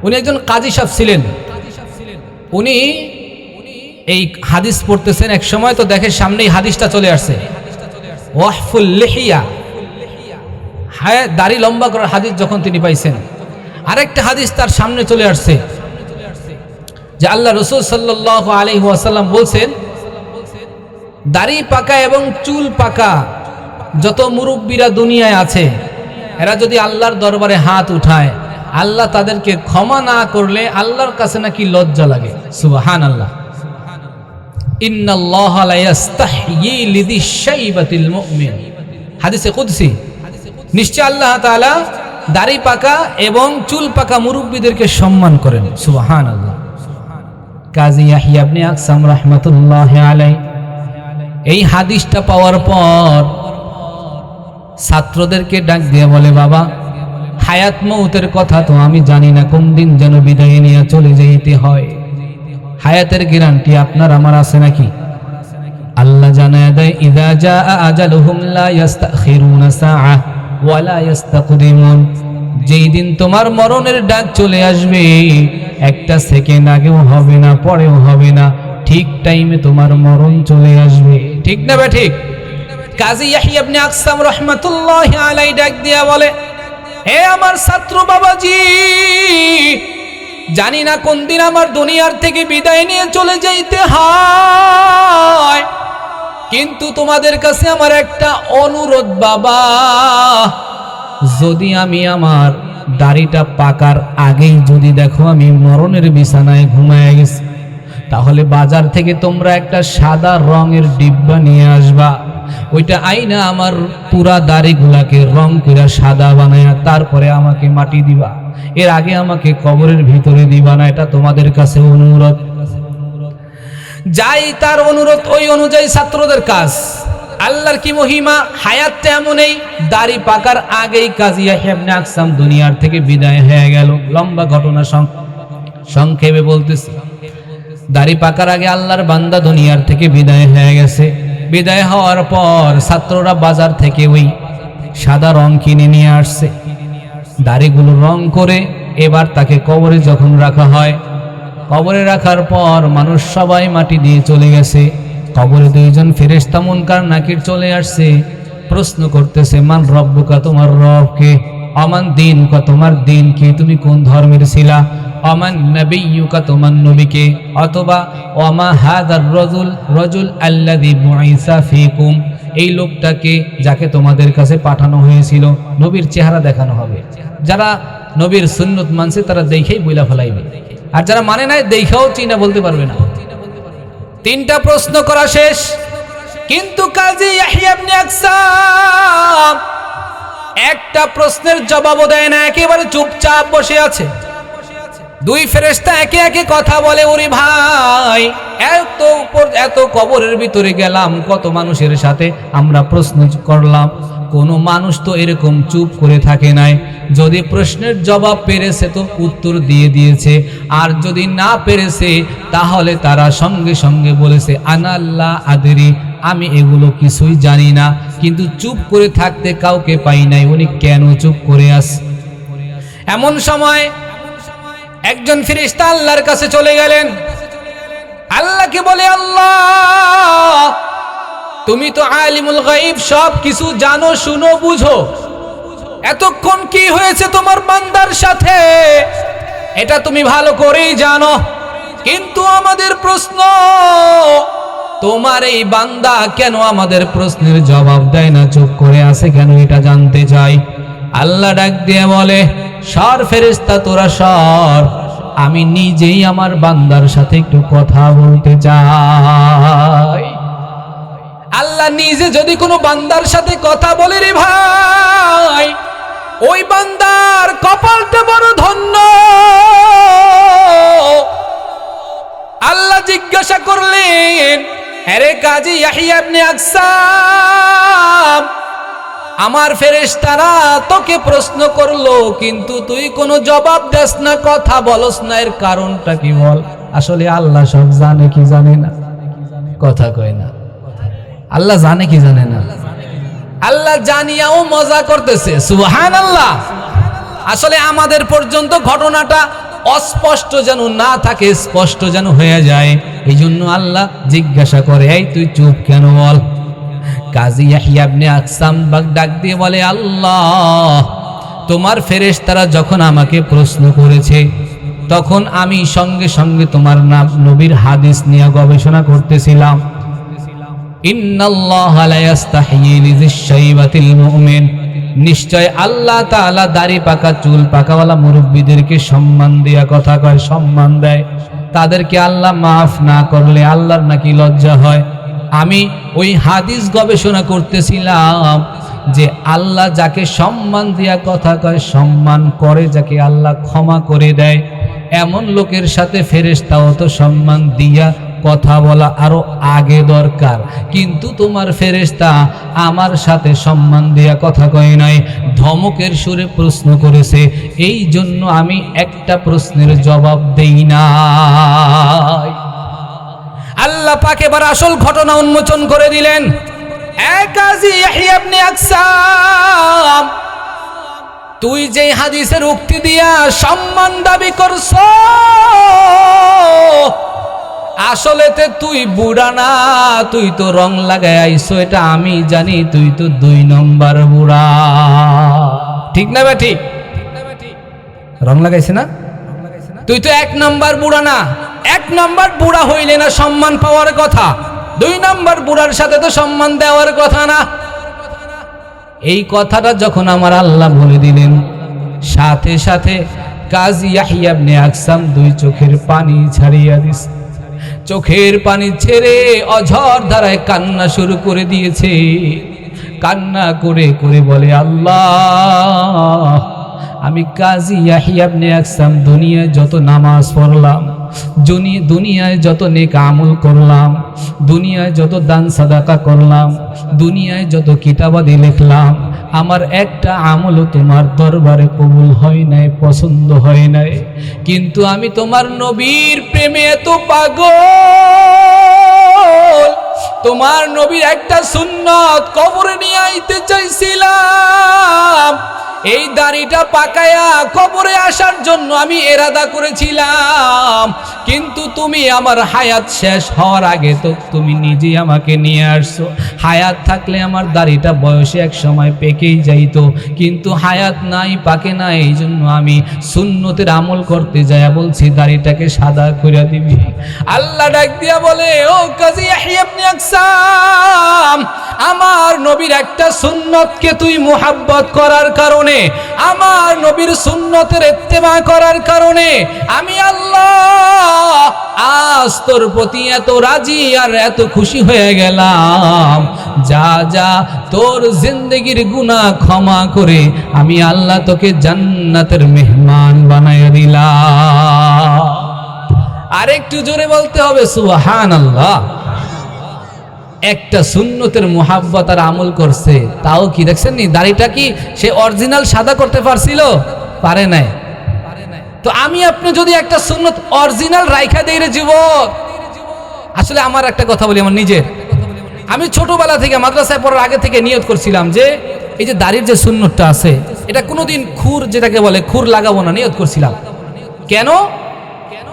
উনি একজন কাজী সাহেব ছিলেন। উনি এই হাদিস পড়তেছেন এক সময়, তো দেখে সামনেই হাদিসটা চলে আসছে, ওয়াহফুল লিহিয়া, হ্যাঁ দাড়ি লম্বা করার হাদিস যখন তিনি পাইছেন, আরেকটা হাদিস তার সামনে চলে আসছে যে আল্লাহ রাসূল সাল্লাল্লাহু আলাইহি ওয়াসাল্লাম বলছেন, দাড়ি পাকা এবং চুল পাকা যত মুরব্বীরা দুনিয়ায় আছে, এরা যদি আল্লাহর দরবারে হাত উঠায়, আল্লাহ তাদেরকে ক্ষমা না করলে আল্লাহর কাছে নাকি লজ্জা লাগে। সুবহানাল্লাহ। ইন্নাল্লাহা লা ইস্তাহয়ী লিযিশ শাইবাতিল মুমিন, হাদিসে কুদসি। নিশ্চয় আল্লাহ তাআলা দাড়ি পাকা এবং চুল পাকা মুরব্বীদেরকে সম্মান করেন। সুবহানাল্লাহ। কাজী ইয়াহইয়া ইবনে আকসাম রাহমাতুল্লাহি আলাইহি এই হাদিসটা পাওয়ার পর ছাত্রদেরকে ডাক দিয়ে বলে, বাবা, হায়াত মৌতের কথা তো আমি জানি না, কোন দিন যেন বিদায় নিয়ে চলে যেতে হয়। হায়াতের গ্যারান্টি আপনার আমার আছে নাকি? আল্লাহ জানায় দেয়, ইযা জাআ আজালুহুম লা ইস্তাখিরুনা সাআ ওয়া লা ইস্তাকদিমুন। যেই দিন তোমার মরণের ডাক চলে আসবে, একটা সেকেন্ড আগেও হবে না, পরেও হবে না, ঠিক টাইমে তোমার মরণ চলে আসবে। ঠিক না বে ঠিক? কাজী ইয়াহইয়া ইবনে আকসাম রাহমাতুল্লাহি আলাইহি ডাক দিয়া বলে, হে আমার ছাত্র বাবাজি, জানি না কোন দিন আমার দুনিয়ার থেকে বিদায় নিয়ে চলে যাইতে হয়, কিন্তু তোমাদের কাছে আমার একটা অনুরোধ বাবা, যদি আমি আমার দাড়িটা পাকার আগেই যদি দেখো আমি মরণের বিছানায় ঘুমায় গেছি, তাহলে বাজার থেকে তোমরা একটা সাদা রঙের ডিব্বা নিয়ে আসবা। ওইটা আইনা আমার পুরা দাড়িগুলাকে রং করে সাদা বানায়া তারপরে আমাকে মাটি দিবা। এর আগে আমাকে কবরের ভিতরে দিবা না। এটা তোমাদের কাছে অনুরোধ। যাই তার অনুরোধ ওই অনুযায়ী ছাত্রদের কাজ। আল্লাহর কি মহিমা, হায়াতটা এমনই, দাড়ি পাকার আগেই কাজী ইয়াহইয়া ইবনে আকসাম দুনিয়ার থেকে বিদায় হয়ে গেল। লম্বা ঘটনা সংক্ষেপে বলতেছি। দাড়ি পাকার আগে আল্লাহর বান্দা দুনিয়ার থেকে বিদায় হয়ে গেছে। বিদায় হওয়ার পর ছাত্ররা বাজার থেকে ওই সাদা রং কিনে নিয়ে আসছে। দাড়িগুলো রং করে এবার তাকে কবরে যখন রাখা হয়, কবরে রাখার পর মানুষ সবাই মাটি দিয়ে চলে গেছে। কবরে 2 জন ফেরেশতা মুনকার নাকির চলে আসছে, প্রশ্ন করতেছে, মান রব্বুকা, তোমার রব কে? আমান দীনুকা, তোমার দিন কি? তুমি কোন ধর্মের ছিলা? আমান নবিয়্যুকা, তোমার নবী কে? অথবা ওমা হাযার রাজুল আল্লাযী বুইসা ফীকুম, এই লোকটাকে যাকে তোমাদের কাছে পাঠানো হয়েছিল। নবীর চেহারা দেখানো হবে। যারা নবীর সুন্নত মানছে তারা দেখেই বইলা ফেলাইবে, আর যারা মানে নাই দেখাও চিনা বলতে পারবে না। 3টা প্রশ্ন করা শেষ, কিন্তু কাজী ইয়াহইয়া ইবনে আকসাম একটা প্রশ্নের জবাবও দেয় না, একেবারে চুপচাপ বসে আছে। দুই ফেরেশতা একে একে কথা বলে, ওরে ভাই, এত কবরের ভিতরে গেলাম, কত মানুষের সাথে আমরা প্রশ্ন করলাম, কোনো মানুষ তো এরকম চুপ করে থাকে নাই। যদি প্রশ্নের জবাব পেরেছে তো উত্তর দিয়ে দিয়েছে, আর যদি না পেরেছে তাহলে তারা সঙ্গে সঙ্গে বলেছে আনাল্লাহ আদরি, আমি এগুলো কিছুই জানি না। কিন্তু চুপ করে থাকতে কাউকে পাই নাই, উনি কেন চুপ করে আছে? এমন সময় একজন ফেরেশতা আল্লাহর কাছে চলে গেলেন, আল্লাহকে বলে, আল্লাহ তুমি তো আলিমুল গায়ব, সব কিছু জানো, শুনো, বুঝো, এতক্ষণ কি হয়েছে তোমার বান্দার সাথে এটা তুমি ভালো করেই জানো, কিন্তু আমাদের প্রশ্ন, তোমার এই বান্দা কেন আমাদের প্রশ্নের জবাব দেয় না, চুপ করে আছে কেন, এটা জানতে চাই। আল্লাহ ডাক দিয়ে বলে, সর ফেরেশতা তোরা সর, আমি নিজেই আমার বান্দার সাথে একটু কথা বলতে চাই। আল্লাহ নিজে যদি কোনো বান্দার সাথে কথা বলে, রে ভাই, ওই বান্দার কপালটা বড় ধন্য। আল্লাহ জিজ্ঞাসা করলেন, আরে কাজী ইয়াহইয়া ইবনে আকসাম, আমার ফেরেশতারা তোকে প্রশ্ন করলো, কিন্তু তুই কোনো জবাব দেস না, কথা বলস না, এর কারণটা কি বল? আসলে আল্লাহ সব জানে কি জানে না? কথা কয় না। আল্লাহ জানে কি জানে না? আল্লাহ জানিয়াও মজা করতেছে, সুবহানাল্লাহ। আসলে আমাদের পর্যন্ত ঘটনাটা অস্পষ্ট যেন না থাকে, স্পষ্ট যেন হয়ে যায়, এই জন্য আল্লাহ জিজ্ঞাসা করে, এই তুই চুপ কেন বল? কাজী ইয়াহইয়া ইবনে আকসাম ডাক দিয়ে বলে, আল্লাহ তোমার ফেরেশতারা যখন আমাকে প্রশ্ন করেছে তখন আমি সঙ্গে সঙ্গে তোমার নবীর হাদিস নিয়ে গবেষণা করতেছিলাম। ইন্নাল্লাহা লা ইস্তাহয়ী লিযিশ-শাইবাতিল মুমিন, নিশ্চয় আল্লাহ তাআলা দাড়ি পাকা চুল পাকাওয়ালা মুরব্বিদেরকে সম্মান দেয়া কথা কয়, সম্মান দেয়। তাদেরকে আল্লাহ মাফ না করলে আল্লাহর নাকি লজ্জা হয়। আমি ওই হাদিস গবেষণা করতেছিলাম যে আল্লাহ যাকে সম্মান দিয়া কথা কয়, সম্মান করে যাকে আল্লাহ ক্ষমা করে দেয়, এমন লোকের সাথে ফেরেশতাও তো সম্মান দিয়া কথা বলা আরো আগে দরকার। কিন্তু তোমার ফেরেশতা আমার সাথে সম্মান দিয়া কথা কয় নাই, ধমকের সুরে প্রশ্ন করেছে, এই জন্য আমি একটা প্রশ্নের জবাব দেই নাই। আল্লাহ পাক এবার আসল ঘটনা উন্মোচন করে দিলেন। কাজী ইয়াহইয়া ইবনে আকসাম, তুই যে হাদিসের উক্তি দিয়া সম্মান দাবি করছ, আসলেতে তুই বুড়া না, তুই তো রং লাগায় আইছো, এটা আমি জানি, তুই তো 2 নম্বর বুড়া। ঠিক না বে ঠিক? রং লাগাইছে না? তুই তো 1 নম্বর বুড়া না। 1 নম্বর বুড়া হইলে না সম্মান পাওয়ার কথা, 2 নম্বর বুড়ার সাথে তো সম্মান দেওয়ার কথা না। এই কথাটা যখন আমার আল্লাহ বলে দিলেন, সাথে সাথে কাজী ইয়াহইয়া ইবনে আকসাম 2 চোখের পানি ছাড়িয়া দিছে। চোখের পানি ছেড়ে অঝর ধারায় কান্না শুরু করে দিয়েছে। কান্না করে করে বলে, আল্লাহ আমি কাজী ইয়াহইয়া ইবনে আকসাম দুনিয়ায় যত নামাজ পড়লাম, দুনিয়ায় যত নেক আমল করলাম, দুনিয়ায় যত দান সাদাকা করলাম, দুনিয়ায় যত কিতাবাদি লিখলাম, আমার একটা আমলও তোমার দরবারে কবুল হয় নাই, পছন্দ হয় নাই। কিন্তু আমি তোমার নবীর প্রেমে এত পাগল, তোমার নবীর একটা সুন্নত কবরে নিয়ে আইতে চাইছিলাম, এই দাড়িটা পাকায়া কবরে আসার জন্য আমি এরাদা করেছিলাম, কিন্তু তুমি আমার হায়াত শেষ হওয়ার আগে তো তুমি নিজেই আমাকে নিয়ে আসছো। হায়াত থাকলে আমার দাড়িটা বয়সে এক সময় পেকেই যাইতো, কিন্তু হায়াত নাই, পাকে নাই, এই জন্য আমি সুন্নতের আমল করতে যাইয়া বলছি দাড়িটাকে সাদা করে দিবি। আল্লাহ ডাক দিয়া বলে, ও কাজী ইয়াহইয়া ইবনে আকসাম, আমার নবীর একটা সুন্নতকে তুই মুহাব্বত করার কারণে, আমার নবীর সুন্নতের ইত্তেবা করার কারণে আমি আল্লাহ আজ তোর প্রতি এত রাজি আর এত খুশি হয়ে গেলাম। যা যা তোর জিন্দেগির গুনাহ ক্ষমা করে আমি আল্লাহ তোকে জান্নাতের মেহমান বানায়া দিলাম। আরেকটু জোরে বলতে হবে সুবহানাল্লাহ। একটা সুন্নতের মুহাব্বত আর আমল করছে, তাও কি দেখছেন নি দাড়িটা কি সে অরিজিনাল সাদা করতে পারছিল? পারে নাই। তো আমি আপনি যদি একটা সুন্নত অরিজিনাল রাইখা দেই রে যুবক, আসলে আমার একটা কথা বলি, আমার নিজের, আমি ছোটবেলা থেকে মাদ্রাসায় পড়ার আগে থেকে নিয়ত করছিলাম যে এই যে দাড়ির যে সুন্নতটা আছে এটা কোনোদিন খুর, যেটাকে বলে খুর লাগাবো না, নিয়ত করছিলাম। কেন?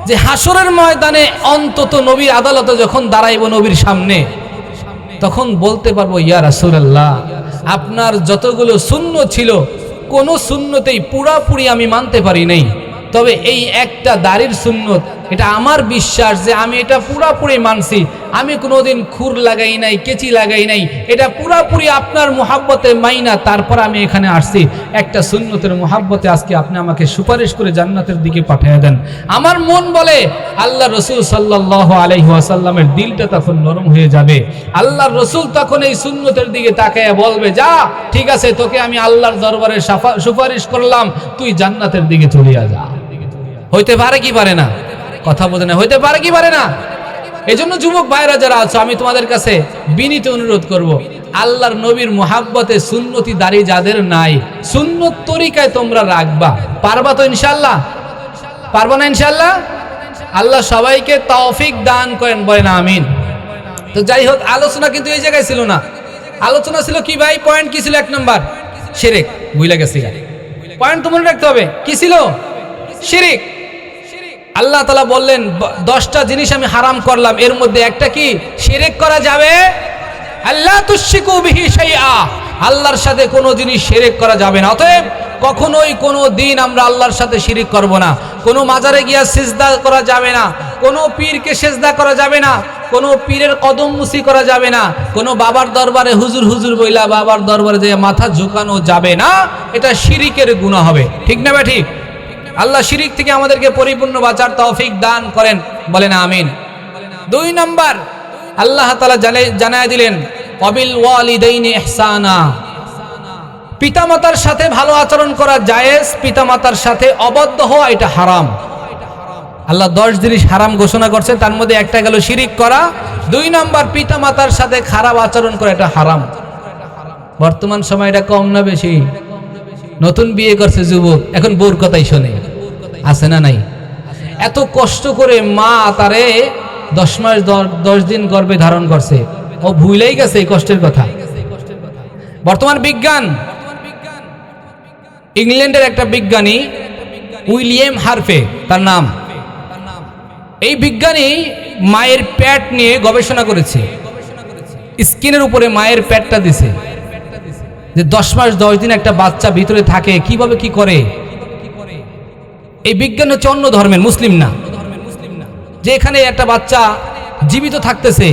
যে হাসরের ময়দানে অন্তত নবীর আদালতে যখন দাঁড়াইব নবীর সামনে, তখন বলতে পারবো ইয়া রাসূলুল্লাহ আপনার যতগুলো সুন্নত ছিল কোনো সুন্নতেই পুরাপুরি আমি মানতে পারি নাই, তবে এই একটা দাড়ির সুন্নত এটা আমার বিশ্বাস যে আমি এটা পুরাপুরি মানছি, আমি কোনোদিন খুর লাগাই নাই, কেচি লাগাই নাই, এটা পুরাপুরি আপনার মুহাব্বতে মাইনা তারপর আমি এখানে আসছি। একটা সুন্নতের মুহাব্বতে আজকে আপনি আমাকে সুপারিশ করে জান্নাতের দিকে পাঠিয়ে দেন। আমার মন বলে আল্লাহ রসুল সাল্লাল্লাহু আলাইহি ওয়াসাল্লামের দিলটা তখন নরম হয়ে যাবে। আল্লাহর রসুল তখন এই সুন্নতের দিকে তাকায় বলবে, যা ঠিক আছে, তোকে আমি আল্লাহর দরবারে সুপারিশ করলাম, তুই জান্নাতের দিকে চলে যা। হইতে পারে কি পারে না? কথা বোঝে না, হইতে পারে কি পারে না? এই জন্য যুবক ভাইরা যারা আছো, আমি তোমাদের কাছে বিনীত অনুরোধ করব, আল্লাহর নবীর মুহাব্বতে সুন্নতি দাড়ি যাদের নাই, সুন্নত তরিকায় তোমরা রাখবা। পারবা তো ইনশাআল্লাহ? পারবা না ইনশাআল্লাহ? আল্লাহ সবাইকে তৌফিক দান করেন, বলেন আমিন। তো যাই হোক, আলোচনা কিন্তু এই জায়গায় ছিল না। আলোচনা ছিল কি ভাই? পয়েন্ট কি ছিল? 1 নাম্বার শিরক। ভুলে গেছি, পয়েন্ট তো মনে রাখতে হবে। কি ছিল? শিরক। আল্লাহ তাআলা বললেন 10টা জিনিস আমি হারাম করলাম, এর মধ্যে একটা কি? শিরক করা যাবে। আল্লাহ তুশরিকু বিহি শাইআ, আল্লাহর সাথে কোনো জিনিস শিরক করা যাবে না। অতএব কখনোই কোনো দিন আমরা আল্লাহর সাথে শিরক করব না। কোনো মাজারে গিয়া সিজদা করা যাবে না, কোনো পীরকে সিজদা করা যাবে না, কোনো পীরের কদম মুসি করা যাবে না, কোনো বাবার দরবারে হুজুর হুজুর বইলা বাবার দরবারে যে মাথা ঝুঁকানো যাবে না, এটা শিরকের গুনাহ হবে। ঠিক না ভাই? ঠিক। আল্লাহ শিরিক থেকে আমাদেরকে পরিপূর্ণ বাঁচার তৌফিক দান করেন, বলেন আমিন। 2 নাম্বার আল্লাহ তাআলা জানায় দিলেন ওয়াবিল ওয়ালিদাইনি ইহসানা, পিতামাতার সাথে ভালো আচরণ করা জায়েজ, পিতামাতার সাথে অবাধ্য হওয়া এটা হারাম। আল্লাহ 10 জিনিস হারাম ঘোষণা করছে, তার মধ্যে একটা গেল শিরিক করা। 2 নাম্বার পিতামাতার সাথে খারাপ আচরণ করা এটা হারাম। বর্তমান সময় এটা কম না বেশি? নতুন বিয়ে করছে যুবক, এখন বউর কথাই শোনে, আছে না নাই? এত কষ্ট করে মা তারে 10 মাস 10 দিন গর্ভে ধারণ করছে, ও ভুলেই গেছে এই কষ্টের কথা। বর্তমান বিজ্ঞান, ইংল্যান্ডের একটা বিজ্ঞানী উইলিয়াম হার্ভে তার নাম, এই বিজ্ঞানী মায়ের পেট নিয়ে গবেষণা করেছে। স্কিনের উপরে মায়ের পেটটা দিছে, যে 10 মাস 10 দিন একটা বাচ্চা ভিতরে থাকে, কিভাবে কি করে। এই বিজ্ঞান হচ্ছে অন্য ধর্মের, মুসলিম না, যে এখানে একটা বাচ্চা জীবিত থাকতেছে,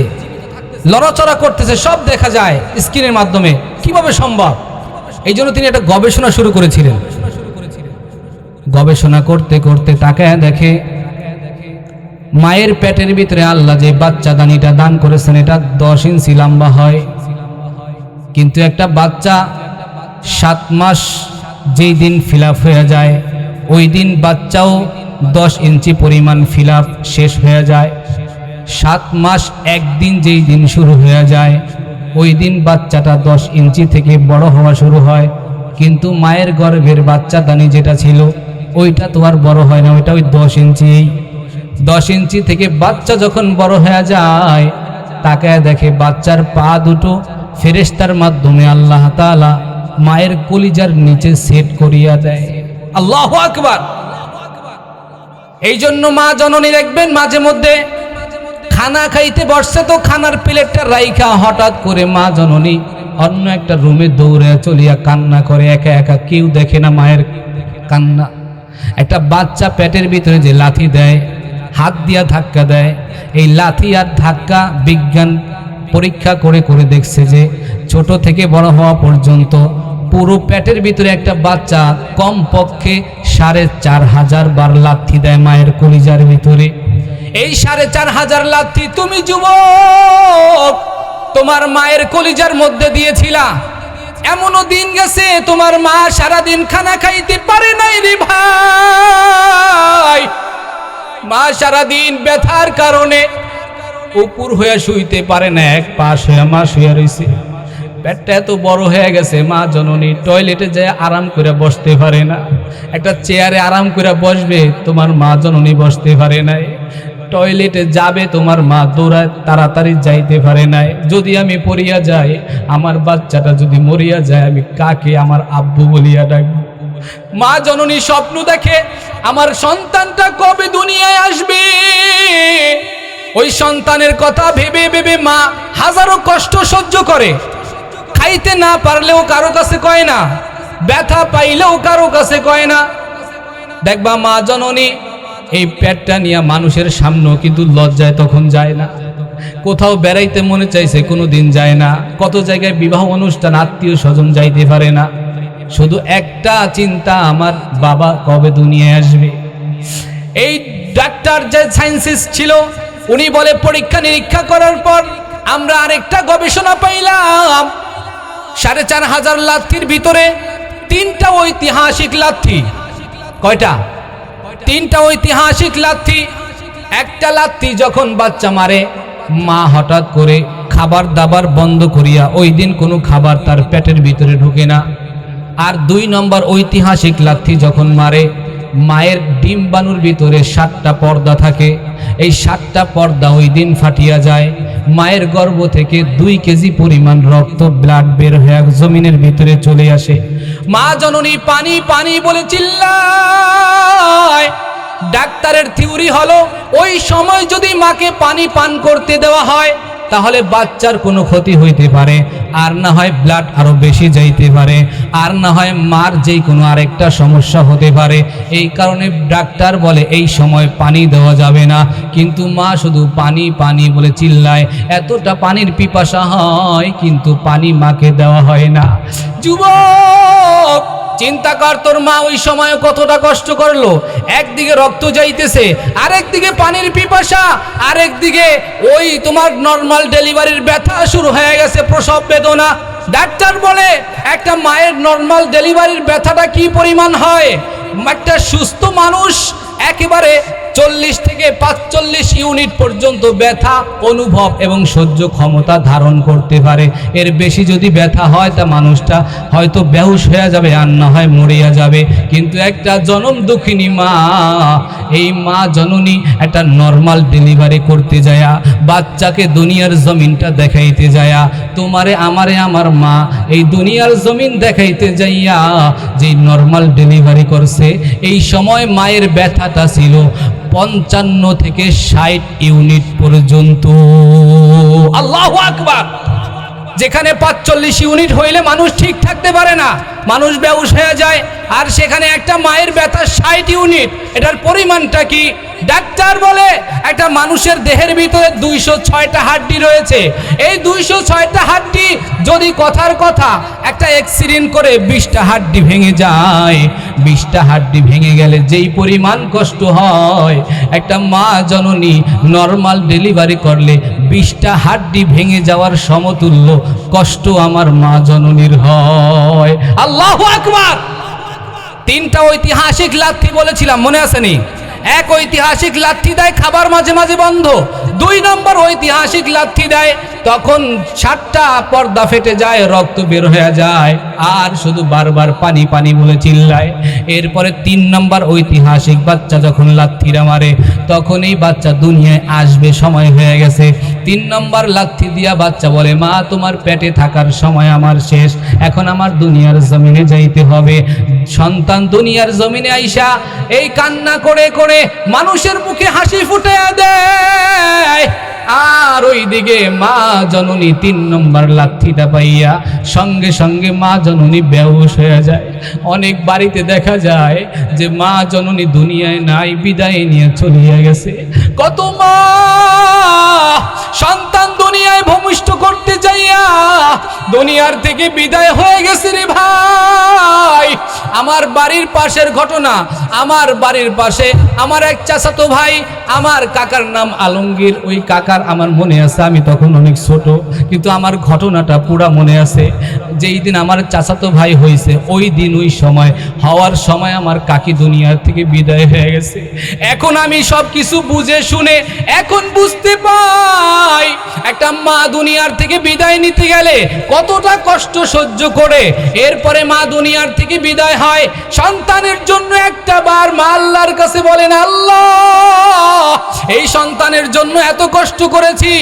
লড়াচড়া করতেছে, সব দেখা যায় স্ক্রিনের মাধ্যমে, কিভাবে সম্ভব? এই জন্য তিনি একটা গবেষণা শুরু করেছিলেন। গবেষণা করতে করতে তাকায় দেখে মায়ের পেটের ভিতরে আল্লাহ যে বাচ্চা দানিটা দান করেছেন এটা 10 ইঞ্চি লম্বা হয়, কিন্তু একটা বাচ্চা 7 মাস যেই দিন ফিল আপ হয়ে যায় ওই দিন বাচ্চাও 10 ইঞ্চি পরিমাণ ফিল আপ শেষ হয়ে যায়। 7 মাস একদিন যেই দিন শুরু হয়ে যায় ওই দিন বাচ্চাটা 10 ইঞ্চি থেকে বড় হওয়া শুরু হয়, কিন্তু মায়ের গর্ভের বাচ্চা দানি যেটা ছিল ওইটা তো আর বড় হয় না, ওইটা ওই 10 ইঞ্চি। 10 ইঞ্চি থেকে বাচ্চা যখন বড় হয়ে যায় তাকায় দেখে বাচ্চার পা দুটো ফেরেশতার মাধ্যমে আল্লাহ তাআলা মায়ের কলিজার নিচে সেট করিয়া দেয়। আল্লাহু আকবার। এই জন্য মা জননী দেখবেন মাঝে মধ্যে খানা খাইতে বসছে, তো খানার প্লেটটা রাইখা হঠাৎ করে মা জননী অন্য একটা রুমে দৌড়ে চলিয়া কান্না করে, একা একা, কেউ দেখে না মায়ের কান্না। একটা বাচ্চা পেটের ভিতরে যে লাথি দেয়, হাত দিয়া ধাক্কা দেয়, এই লাথি আর ধাক্কা বিজ্ঞান পরীক্ষা করে করে দেখছে যে ছোট থেকে বড় হওয়া পর্যন্ত পুরো পেটের ভিতরে একটা বাচ্চা কমপক্ষে ৪,৫০০ বার লাথি দেয় মায়ের কলিজার ভিতরে। এই ৪,৫০০ লাথি তুমি যুবক তোমার মায়ের কলিজার মধ্যে দিয়েছিলা। এমনও দিন গেছে তোমার মা সারাদিন খানা খাইতে পারে নাই রে ভাই। মা সারাদিন ব্যথার কারণে উপর হয়ে শুইতে পারে না, এক পাশ হয়ে মা শুয়ে রয়েছে। পেটটা এত বড় হয়ে গেছে মা জননী টয়লেটে যেয়ে আরাম করে বসতে পারে না। একটা চেয়ারে আরাম করে বসবে তোমার মা জননী বসতে পারে নাই। টয়লেটে যাবে তোমার মা দৌড়ায় তাড়াতাড়ি যাইতে পারে নাই। যদি আমি পড়িয়া যাই, আমার বাচ্চাটা যদি মরিয়া যায়, আমি কাকে আমার আব্বু বলিয়া ডাকবো? মা জননী স্বপ্ন দেখে আমার সন্তানটা কবে দুনিয়ায় আসবে। ওই সন্তানের কথা ভেবে ভেবে মা হাজারো কষ্ট সহ্য করে। খাইতে না পারলেও কারো কাছে কয় না, ব্যথা পাইলেও কারো কাছে কয় না। দেখবা মা জননী এই পেটটা নিয়ে মানুষের সামনেও কিন্তু লজ্জায় তখন যায় না। কোথাও বেড়াইতে মনে চাইছে কোনো দিন যায় না। কত জায়গায় বিবাহ অনুষ্ঠান আত্মীয় স্বজন যাইতে পারে না। শুধু একটা চিন্তা, আমার বাবা কবে দুনিয়ায় আসবে। এই ডাক্তার যে সায়েন্সিস্ট ছিল উনি বলে পরীক্ষা নিরীক্ষা করার পর আমরা আরেকটা গবেষণা পাইলাম, ৪,৫০০ লাথির ভিতরে ৩টা ঐতিহাসিক লাথি। কয়টা? ৩টা ঐতিহাসিক লাথি। একটা লাথি যখন বাচ্চা মারে, মা হঠাৎ করে খাবার দাবার বন্ধ করিয়া ওই দিন কোনো খাবার তার পেটের ভিতরে ঢুকে না। আর ২ নম্বর ঐতিহাসিক লাথি যখন মারে, মায়ের ডিম্বাণুর ভিতরে ৭টা পর্দা থাকে। এই ৭টা পর্দা ওই দিন ফাটিয়া যায়। মায়ের গর্ভ থেকে ২ কেজি পরিমাণ রক্ত ব্লাড বের হয়ে জমিনের ভিতরে চলে আসে। মা জননী পানি পানি বলে চিল্লায়। ডাক্তারের থিওরি হলো ওই সময় যদি মাকে পানি পান করতে দেওয়া হয় তাহলে বাচ্চার কোনো ক্ষতি হইতে পারে, আর না হয় ব্লাড আরো বেশি যাইতে পারে, আর না হয় মার যেই কোনো আরেকটা সমস্যা হতে পারে। এই কারণে ডাক্তার বলে এই সময় পানি দেওয়া যাবে না। কিন্তু মা শুধু পানি পানি বলে চিল্লায়। এতটা পানির পিপাসা হয় কিন্তু পানি মাকে দেওয়া হয় না। যুবক চিন্তা কর, তোর মা ওই সময় কতটা কষ্ট করলো। একদিকে রক্ত যাইতেছে, আরেকদিকে পানির পিপাসা, আরেকদিকে ওই তোমার নর্মাল ডেলিভারির ব্যথা শুরু হয়ে গেছে, প্রসব বেদনা। ডাক্তার বলে একটা মায়ের নর্মাল ডেলিভারির ব্যথাটা কি পরিমাণ হয়। একটা সুস্থ মানুষ একেবারে 40 থেকে 45 ইউনিট পর্যন্ত ব্যথা অনুভব এবং সহ্য ক্ষমতা ধারণ করতে পারে। এর বেশি যদি ব্যথা হয় তা মানুষটা হয়তো বেহুশ হয়ে যাবে, আর না হয় মরিয়া যাবে। কিন্তু একটা জনম দুঃখিনী মা, এই মা জননী একটা নর্মাল ডেলিভারি করতে যায়া, বাচ্চাকে দুনিয়ার জমিনটা দেখাইতে যায়া, তোমারে আমারে আমার মা এই দুনিয়ার জমিন দেখাইতে যাইয়া যে নর্মাল ডেলিভারি করছে, এই সময় মায়ের ব্যথাটা ছিল 55 থেকে 60 ইউনিট পর্যন্ত। আল্লাহু আকবার। যেখানে 45 ইউনিট হইলে মানুষ ঠিক থাকতে পারে না, মানুষ বেহুশ হয়ে যায়, আর সেখানে একটা মায়ের ব্যথা 60 ইউনিট। এটার পরিমাণটা কি? ডাক্তার বলে একটা মানুষের দেহের ভিতরে 206টা হাড্ডি রয়েছে। এই 206টা হাড্ডি যদি কথার কথা একটা অ্যাক্সিডেন্ট করে 20টা হাড্ডি ভেঙে যায়, 20টা হাড্ডি ভেঙে গেলে যেই পরিমাণ কষ্ট হয়, একটা মা জননী নর্মাল ডেলিভারি করলে 20টা হাড্ডি ভেঙে যাওয়ার সমতুল্য কষ্ট আমার মা জননীর হয়। আল্লাহু আকবার। 3টা ঐতিহাসিক লাথি বলেছিলাম, মনে আছে নি? এক ঐতিহাসিক লাথি দেয় খাবার মাঝে মাঝে বন্ধ। 2 নম্বর ঐতিহাসিক লাথি দেয় তখন 7টা পর্দা ফেটে যায়, রক্ত বের হয়ে যায়, আর শুধু বারবার পানি পানি বলে চিল্লায়। এরপরে 3 নম্বর ঐতিহাসিক বাচ্চা যখন লাথিরা মারে তখন এই বাচ্চা দুনিয়ায় আসবে, সময় হয়ে গেছে। 3 নম্বর লাথি দিয়া বাচ্চা বলে, মা তোমার পেটে থাকার সময় আমার শেষ, এখন আমার দুনিয়ার জমিনে যাইতে হবে। সন্তান দুনিয়ার জমিনে আইসা এই কান্না করে করে মানুষের মুখে হাসি ফুটিয়ে দেয়, আর ওইদিকে মা জননী 3 নম্বর লাথিটা পাইয়া সঙ্গে সঙ্গে মা জননী বেহুশ হয়ে যায়। অনেক বাড়িতে দেখা যায় যে মা জননী দুনিয়ায় নাই, বিদায় নিয়ে চলিয়া গেছে। কত মা সন্তান দুনিয়ায় ভূমিষ্ঠ করতে যাইয়া দুনিয়ার থেকে বিদায় হয়ে গেছে রে ভাই। আমার বাড়ির পাশের ঘটনা, আমার বাড়ির পাশে আমার এক চাচাতো ভাই, আমার কাকার নাম আলমগীর। ওই কাকার আমার মনে আছে, আমি তখন অনেক ছোট, কিন্তু আমার ঘটনাটা পুরা মনে আছে। যেই দিন আমার চাচাতো ভাই হয়েছে, ওই দিন ওই সময় হওয়ার সময় আমার কাকি দুনিয়ার থেকে বিদায় হয়ে গেছে। এখন আমি সব কিছু বুঝে শুনে এখন বুঝতে পাই একটা মা দুনিয়ার থেকে বিদায় নিতে গেলে কতটা কষ্ট সহ্য করে এরপরে মা দুনিয়ার থেকে বিদায় হয়। সন্তানের জন্য একটা বার মা আল্লাহর কাছে বলেন, আল্লাহ এই সন্তানের জন্য এত কষ্ট করেছি,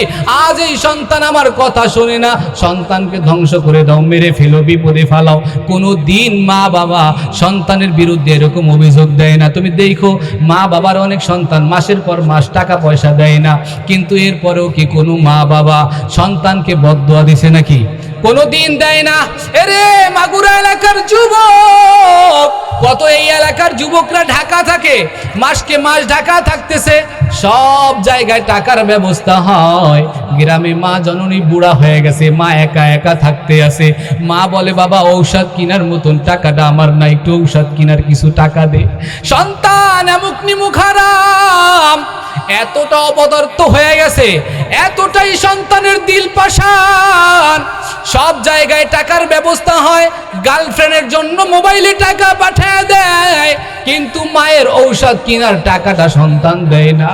আজ এই সন্তান আমার কথা শোনে না, সন্তানকে ধ্বংস করে দাও, মেরে ফেলো, বিপদে ফেলাও। কোনো দিন মা বাবা সন্তানের বিরুদ্ধে এরকম অভিযোগ দেয় না। তুমি দেখো মা বাবার অনেক সন্তান মাসের পর মাস টাকা পয়সা দেয় না, কিন্তু এরপরেও কি কোনো মা বাবা সন্তানকে বদদোয়া দিছে নাকি? কোনো দিন দেয় না। এরে মাগুরা এলাকার যুবক, কত এই এলাকার যুবকরা ঢাকা থাকে, মাসকে মাস ঢাকা থাকতেছে, সব জায়গায় টাকার ব্যবস্থা হয়। গ্রামে মা জননী বুড়া হয়ে গেছে, মা একা একা থাকতে আছে। মা বলে, বাবা ঔষধ কেনার মতন টাকাটা আমার নাই, একটু ঔষধ কেনার কিছু টাকা দে। সন্তান এমুক নিমুখ হারাম, এতটা অপদার্থ হয়ে গেছে, এতটাই সন্তানের দিল পাষাণ। সব জায়গায় টাকার ব্যবস্থা হয়, গার্লফ্রেন্ডের জন্য মোবাইলে টাকা পাঠিয়ে দেয়, কিন্তু মায়ের ঔষধ কেনার টাকাটা সন্তান দেয় না।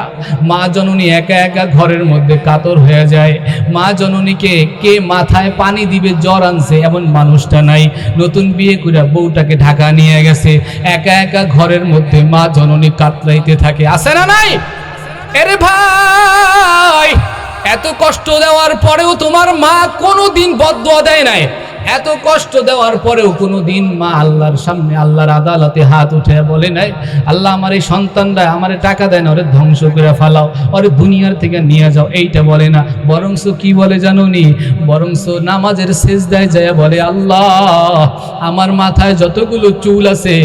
মা জননী একা একা ঘরের মধ্যে কাতর হয়ে যায়। মা জননীকে কে মাথায় পানি দিবে, জ্বর আনছে এমন মানুষটা নাই। নতুন বিয়ে করে বউটাকে ঢাকা নিয়ে গেছে, একা একা ঘরের মধ্যে মা জননী কাতরাইতে থাকে, আছে না নাই? এরে ভাই, এত কষ্ট দেওয়ার পরেও তোমার মা কোনোদিন বদদোয়া দেয় নাই। এত কষ্ট দেওয়ার পরেও কোনোদিন মা আল্লাহর সামনে, আল্লাহর আদালতে হাত উঠে বলে নাই, আল্লাহ আমার এই সন্তানরা আমারে টাকা দেয় না, ওরে ধ্বংস করে ফেলাও, ওরে দুনিয়ার থেকে নিয়ে যাও, এইটা বলে না। বরংস কি বলে জানোনি? বরংস নামাজের সেজদায় যায় বলে, আল্লাহ আমার মাথায় যতগুলো চুল আছে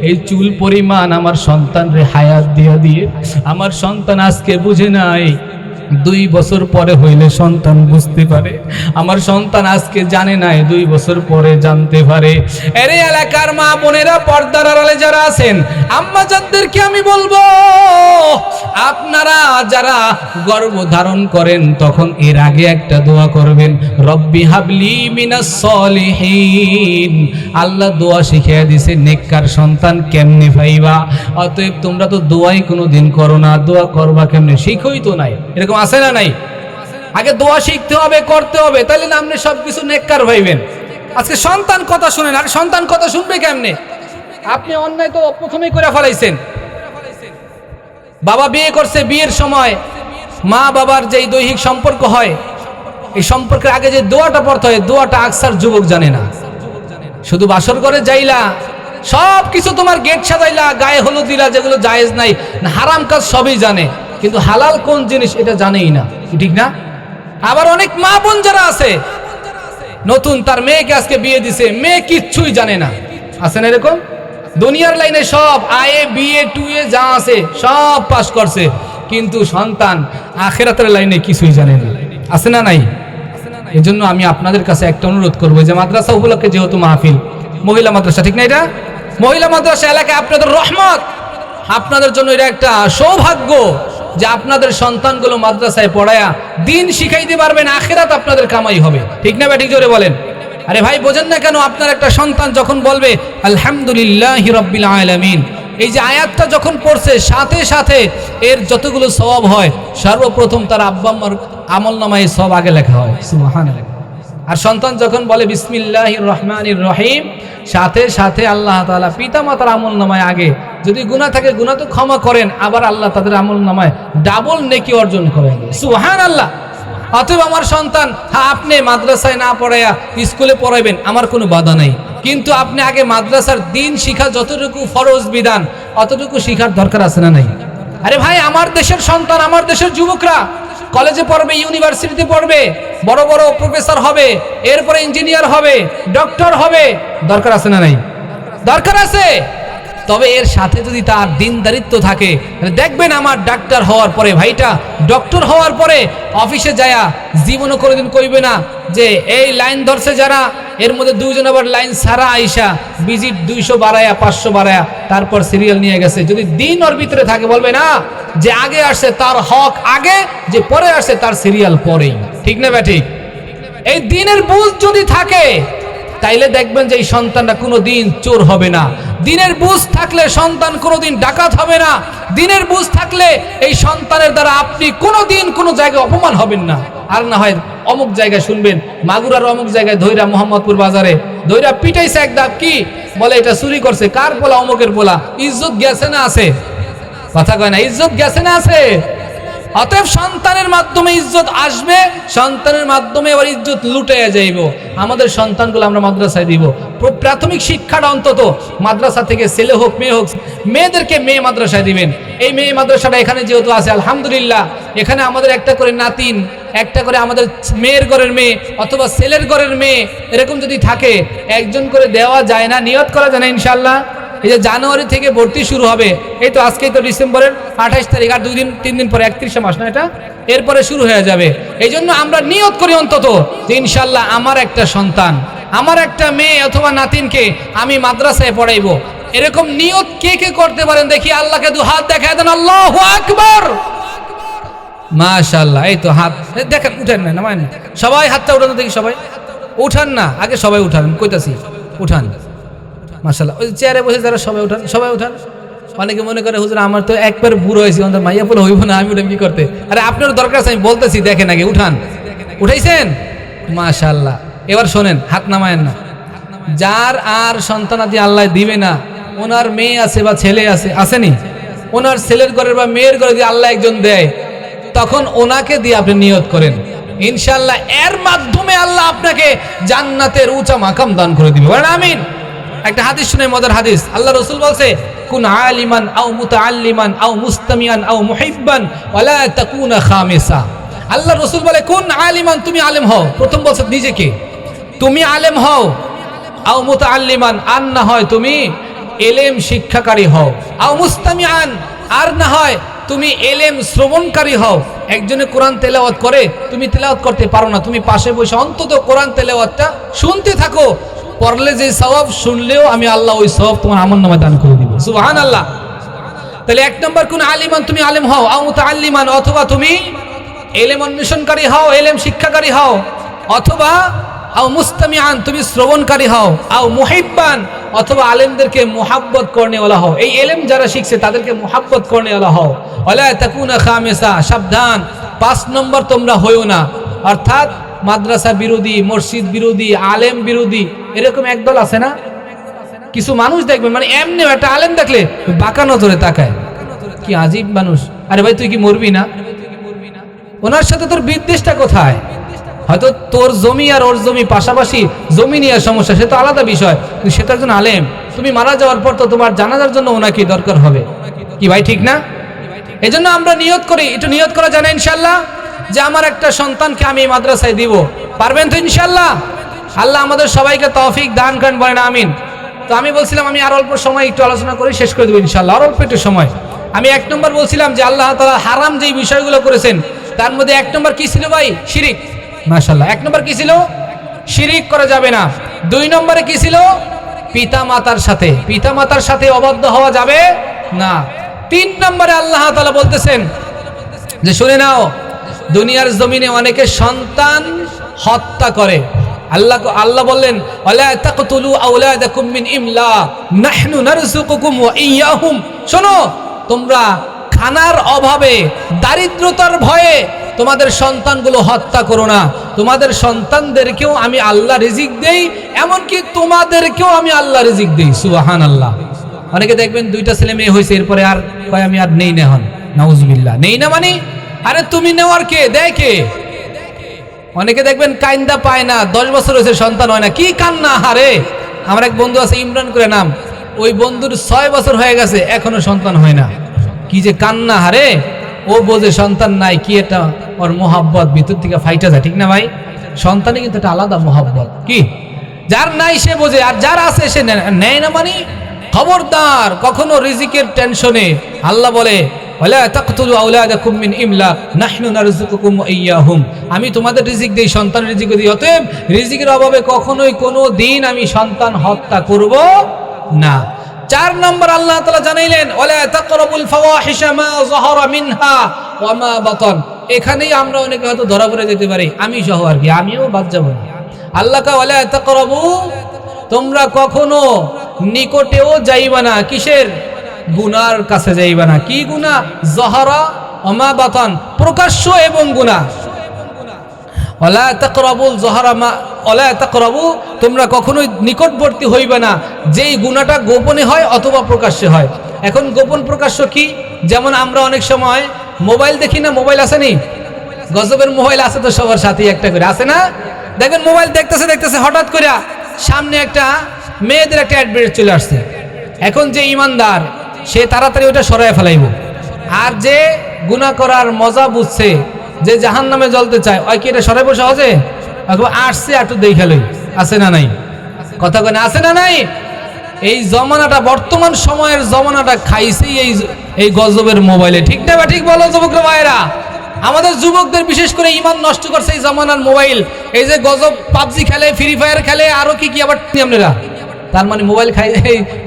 এই চুল পরিমাণ আমার সন্তানরে হায়াত দিয়ে দিয়ে, আমার সন্তান আজকে বুঝে নাই, 2 বছর পরে হইলে সন্তান বুঝতে পারে। আমার সন্তান আজকে জানে নাই, 2 বছর পরে জানতে পারে। এর এলাকার মা বোনেরা, পর্দার আড়ালে যারা আছেন, আম্মা জানদেরকে আমি বলবো, আপনারা যারা গর্ভ ধারণ করেন তখন এর আগে একটা দোয়া করবেন, রব্বি হাবলি মিনাস সলিহিন। আল্লাহ দোয়া শিখিয়ে দিছে নেককার সন্তান কেমনে পাইবা। অতএব তোমরা তো দোয়াই কোনোদিন করো না, দোয়া করবা কেমনে শিখই তো নাই। এরকম আছে না নাই? আগে দোয়া শিখতে হবে, করতে হবে, তাহলে না আপনি সবকিছু নেককার ভাইবেন। আজকে সন্তান কথা শুনেন, আর সন্তান কথা শুনবে কেমনে? আপনি অন্যায় তো প্রথমেই করে ফেলাইছেন। বাবা বিয়ে করছে, বিয়ের সময় মা বাবার যেই দৈহিক সম্পর্ক হয়, এই সম্পর্কের আগে যে দোয়াটা পড়তে হয়, দোয়াটা আকসার যুবক জানে না। শুধু বাসর ঘরে যাইলা, সব কিছু তোমার গেট সাজাইলা, গায়ে হলুদ দিলা, যেগুলো জায়েজ নাই, হারাম কাজ সবই জানে, কিন্তু হালাল কোন জিনিস এটা জানেই না, ঠিক না? আবার অনেক মা বোন যারা আছে, নতুন তার মেয়েকে আজকে বিয়ে দিছে, মেয়ে কিচ্ছুই জানে না, আছে না এরকম? দুনিয়ার লাইনে সব আয়ে বিয়ে টুয়ে যা আছে সব পাস করছে, কিন্তু সন্তান আখিরাতের লাইনে কিছুই জানে না, আছে না নাই? এই জন্য আমি আপনাদের কাছে একটা অনুরোধ করবো, যে মাদ্রাসা উপলক্ষে যেহেতু মাহফিল, মহিলা মাদ্রাসা, ঠিক না? এটা মহিলা মাদ্রাসা এলাকায় আপনাদের রহমত, আপনাদের জন্য এটা একটা সৌভাগ্য যে আপনাদের সন্তানগুলো মাদ্রাসায় পড়ায়া দিন শিখাইতে পারবেন, আখিরাত আপনাদের কামাই হবে, ঠিক না? ঠিক জোরে বলেন। আরে ভাই বোঝেন না কেন? আপনার একটা সন্তান যখন বলবে আলহামদুলিল্লাহি রাব্বিল আলামিন, এই যে আয়াতটা যখন পড়ছে, সাথে সাথে এর যতগুলো সওয়াব হয়, সর্বপ্রথম তার আব্বা আম্মার আমলনামায় সব আগে লেখা হয়, সুবহানাল্লাহ। আর সন্তান যখন বলে বিসমিল্লাহির রহমানির রহিম, সাথে সাথে আল্লাহ তাআলা পিতা মাতার আমলনামায় আগে যদি গুনাহ থাকে, গুনাহ তো ক্ষমা করেন, আবার আল্লাহ তাদের আমলনামায় ডাবল নেকি অর্জন করেন, সুবহানাল্লাহ। অতএব আমার সন্তান, হ্যাঁ আপনি মাদ্রাসায় না পড়াইয়া স্কুলে পড়াইবেন, আমার কোনো বাধা নাই, কিন্তু আপনি আগে মাদ্রাসার দিন শিখা যতটুকু ফরজ বিধান, অতটুকু শিখার দরকার আছে না নাই? আরে ভাই, আমার দেশের সন্তান, আমার দেশের যুবকরা কলেজে পড়বে, ইউনিভার্সিটিতে পড়বে, বড় বড় প্রফেসর হবে, এরপরে ইঞ্জিনিয়ার হবে, ডক্টর হবে, দরকার আছে না নাই? দরকার আছে। তবে এর সাথে যদি তার দিনদারিত্ব থাকে, দেখবেন আমার ডাক্তার হওয়ার পরে, ভাইটা ডক্টর হওয়ার পরে অফিসে যায়া জীবনও কোনোদিন কইবে না যে এই লাইন ধরছে যারা, এর মধ্যে দুইজন আবার লাইন সারা আইসা ভিজিট 200 বাড়ায়া 500 বাড়ায়া তারপর সিরিয়াল নিয়ে গেছে। যদি দিন ওর ভিতরে থাকে, বলবে না যে আগে আসছে তার হক আগে, যে পরে আসছে তার সিরিয়াল পরেই। ঠিক না ব্যাঠিক? এই দিনের বুঝ যদি থাকে তাইলে দেখবেন যে এই সন্তানটা কোনোদিন চোর হবে না। দিনের বুঝ থাকলে সন্তান কোনোদিন ডাকাত হবে না। দিনের বুঝ থাকলে এই সন্তানের দ্বারা আপনি কোনোদিন কোনো জায়গায় অপমান হবেন না। আর না হয় অমুক জায়গায় শুনবেন, মাগুরার অমুক জায়গায় ধৈরা মোহাম্মদপুর বাজারে ধৈরা পিটাইছে এক দাব, কি বলে এটা চুরি করছে, কার পোলা? অমুকের পোলা। ইজ্জত গেছে না আছে? কথা কয় না, ইজ্জত গেছে না আছে? অতএব সন্তানের মাধ্যমে ইজ্জত আসবে, সন্তানের মাধ্যমে আবার ইজ্জত লুটে যাইব। আমাদের সন্তানগুলো আমরা মাদ্রাসায় দিব। প্রাথমিক শিক্ষাটা অন্তত মাদ্রাসা থেকে, ছেলে হোক মেয়ে হোক, মেয়েদেরকে মেয়ে মাদ্রাসায় দিবেন। এই মেয়ে মাদ্রাসাটা এখানে যেহেতু আছে আলহামদুলিল্লাহ, এখানে আমাদের একটা করে নাতিন, একটা করে আমাদের মেয়ের ঘরের মেয়ে অথবা ছেলের ঘরের মেয়ে, এরকম যদি থাকে একজন করে দেওয়া যায় না? নিয়ত করা যায় না ইনশাল্লাহ? এই যে জানুয়ারি থেকে ভর্তি শুরু হবে, এই তো আজকেই তো ডিসেম্বরের 28 তারিখ, আর 2 দিন 3 দিন পরে 31শে মাস না, এটা এরপরে শুরু হয়ে যাবে। এই জন্য আমরা নিয়ত করি অন্তত যে ইনশাল্লাহ আমার একটা সন্তান, আমার একটা মেয়ে অথবা নাতিনকে আমি মাদ্রাসায় পড়াইবো। এরকম নিয়ত কে কে করতে পারেন দেখি? আল্লাহকে দু হাত দেখায় দেন, আল্লাহু আকবার, মাশাআল্লাহ। এই তো হাত দেখেন, উঠেন না, নামায় না, সবাই হাতটা উঠান দেখি, সবাই উঠান না, আগে সবাই উঠান, কইতাছি উঠান, মাশাআল্লাহ। ওই চেয়ারে বসে যারা সবাই উঠান, সবাই উঠান। অনেকে মনে করে হুজুর আমার তো একবার বুড়ো হয়েছি, আমাদের মাইয়া বলে হইব না, আমি উঠাম কি করতে? আরে আপনার দরকার আছে, আমি বলতেছি, দেখেন আগে উঠান। উঠাইছেন? মাশাআল্লাহ। এবার শোনেন, হাত নামায়েন না। যার আর সন্তানাদি আল্লাহ দিবে না, ওনার মেয়ে আছে বা ছেলে আছে, আসেনি, ওনার ছেলের ঘরের বা মেয়ের ঘরে যদি আল্লাহ একজন দেয়, তখন ওনাকে দিয়ে আপনি নিয়ত করেন ইনশাআল্লাহ এর মাধ্যমে আল্লাহ আপনাকে জান্নাতের উঁচা মাকাম দান করে দিবে। বলেন আমিন। একটা হাদিস শুনে, মজার হাদিস। আল্লাহ রাসূল বলছে, কুন আলিমান আও মুতাআল্লিমান আও মুস্তামিয়ান আও মুহিব্বান ওয়ালা তাকুনা খামিসা। আল্লাহ রাসূল বলে, কুন আলিমান, তুমি আলেম হও। প্রথম বলছে নিজেকে, তুমি আলেম হও। আও মুতাআল্লিমান, আর না হয় তুমি এলেম শিক্ষাকারী হও। আও মুস্তামিয়ান, আর না হয় তুমি এলেম শ্রবণকারী হও। একজনে কোরআন তেলাওয়াত করে, তুমি তেলাওয়াত করতে পারো না, তুমি পাশে বসে অন্তত কোরআন তেলাওয়াতটা শুনতে থাকো। পড়লে যে সওয়াব, শুনলেও আমি আল্লাহ ওই সওয়াব তোমার আমলনামায় দান করে দিব। সুবহানাল্লাহ। তাহলে এক নম্বর, কোন আলিমান, তুমি আলেম হও। আও মুতাআল্লিমান, অথবা তুমি এলেম অন্বেষণকারী হও, এলেম শিক্ষাকারী হও। অথবা আও মুস্তামিআন, তুমি শ্রবণকারী হও। আও মুহিব্বান, অথবা আলেমদেরকে মুহাব্বত করনেওয়ালা হও। এই এলেম যারা শিখছে তাদেরকে মুহাব্বত করনেওয়ালা হও। ওয়ালা তাকুনা খামিসা, সাবধান 5 নম্বর তোমরা হইও না। অর্থাৎ মাদ্রাসা বিরোধী, মসজিদ বিরোধী, আলেম বিরোধী, এরকম একদল আছে না? কিছু মানুষ দেখবেন, মানে এমনি একটা আলেম দেখলে বাঁকা নজরে তাকায়, কি আজীব মানুষ। আরে ভাই তুই কি মরবি না? ওনার সাথে তোর বিদ্বেষটা কোথায়? হয়তো তোর জমি আর ওর জমি পাশাপাশি, জমি নিয়ে সমস্যা, সে তো আলাদা বিষয়, কিন্তু সে তো একজন আলেম। তুমি মারা যাওয়ার পর তো তোমার জানাজার জন্য ওনাকে দরকার হবে, কি ভাই ঠিক না? এই জন্য আমরা নিয়ত করি, একটু নিয়ত করা জানা ইনশাল্লাহ, যে আমার একটা সন্তানকে আমি মাদ্রাসায় দিব। পারবেন তো ইনশাল্লাহ? আল্লাহ আমাদের সবাইকে তৌফিক দান করেন, বলেন আমিন। তো আমি বলছিলাম আমি আর অল্প সময় একটু আলোচনা করে শেষ করে দেবো ইনশাল্লাহ, আর অল্প একটু সময়। আমি 1 নম্বর বলছিলাম যে আল্লাহ তাআলা হারাম যেই বিষয়গুলো করেছেন তার মধ্যে 1 নম্বর কি ছিল ভাই? শিরিক। মাশাআল্লাহ। 1 নম্বর কি ছিল? শিরিক করা যাবে না। 2 নম্বরে কি ছিল? পিতামাতার সাথে অবাধ্য হওয়া যাবে না। 3 নম্বরে আল্লাহ তাআলা বলতেছেন যে শুনে নাও, দুনিয়ার জমিনে অনেকে সন্তান হত্যা করে। আল্লাহ বললেন, ওয়ালা তাকতুলু আওলাদাকুম মিন ইমলাক নাহনু নারযুকুকুম ওয়া ইয়্যাহুম। শোনো, তোমরা খানার অভাবে, দারিদ্রতার ভয়ে তোমাদের সন্তানগুলো হত্যা করো না। তোমাদের সন্তানদেরকেও আমি আল্লাহ রিজিক দেই, এমনকি তোমাদেরকেও আমি আল্লাহ রিজিক দেই। সুবহানাল্লাহ। অনেকে দেখবেন 2টা ছেলে মেয়ে হয়েছে, এরপরে আর কয় আমি আর নেই না, হন নাউজুবিল্লাহ। নেই না মানে, আরে তুমি নেওয়ার কে, দেয় কে? অনেকে দেখবেন কাইন্দা পায় না, 10 বছর হয়েছে সন্তান হয় না, কি কান্না হারে। আমার এক বন্ধু আছে, ইমরান করে নাম, ওই বন্ধুর 6 বছর হয়ে গেছে, এখনো সন্তান হয় না, কি যে কান্না হারে। ও বোঝে সন্তান নাই কি, এটা ওর মোহাব্বত ভিতর থেকে ফাইটা যায়, ঠিক না ভাই? সন্তানই কিন্তু একটা আলাদা মোহাব্বত, কি যার নাই সে বোঝে, আর যার আছে সে নেয় না মানে খবরদার কখনো রিজিকের টেনশনে আল্লাহ বলে ওয়ালা তাকতুলু আওলাদাকুম মিন ইমলাক নাহনু নারযুকুকুম ওয়া ইয়্যাহুম, আমি তোমাদের রিজিক দেই, সন্তান রিজিক দিই, অতএব রিজিকের অভাবে কখনোই কোনো দিন আমি সন্তান হত্যা করব না। 4 নম্বর আল্লাহ তাআলা জানাইলেন ওয়ালা তাকরাবুল ফাওয়াহিশা মা যাহারা মিনহা ওয়া মা বাতান। এখানেই আমরা অনেকে হয়তো ধরা পড়ে যেতে পারি, আমি সহ আর কি, আমিও বাদ যাব না। আল্লাহ কা ওয়ালা তাকরাবু, তোমরা কখনো নিকটেও যাইবা না, কিসের? গুনার কাছে যাইবা না। কি গুনাহ? যাহারা ওয়া মা বাতান, প্রকাশ্য এবং গুনাহ। ওয়ালা তাকরাবুল যাহারা মা ওয়ালা তাকরাবু, তোমরা কখনোই নিকটবর্তী হইবে না যেই গুনাহটা গোপনে হয় অথবা প্রকাশ্যে হয়। এখন গোপন প্রকাশ্য কি? যেমন আমরা অনেক সময় মোবাইল দেখি না, মোবাইল আছে নি? গজবের মোবাইল আছে তো সবার সাথেই একটা করে, আছে না? দেখেন মোবাইল দেখতেছে দেখতেছে হঠাৎ করে সামনে একটা মেয়েদের একটা অ্যাডভার্টাইজ চলে আসছে। এখন যে ইমানদার সে তাড়াতাড়ি ওটা সরায় ফেলাইব, আর যে গুনাহ করার মজা বুঝছে, যে জাহান্নামে জ্বলতে চায়, ওই কি এটা সরাইব সহজে? আসছে একটু দেখে লই, আছে না নাই? কথা কয় না, আছে না নাই? এই জমানাটা, বর্তমান সময়ের জমানাটা খাইছেই এই গজবের মোবাইলে, ঠিক না? ঠিক বলো যুবকরা ভাইরা, আমাদের যুবকদের বিশেষ করে ইমান নষ্ট করছে এই জমানার মোবাইল। এই যে গজব পাবজি খেলে, ফ্রি ফায়ার খেলে, আরো কি কি আবার আপনারা, তার মানে মোবাইল খাই।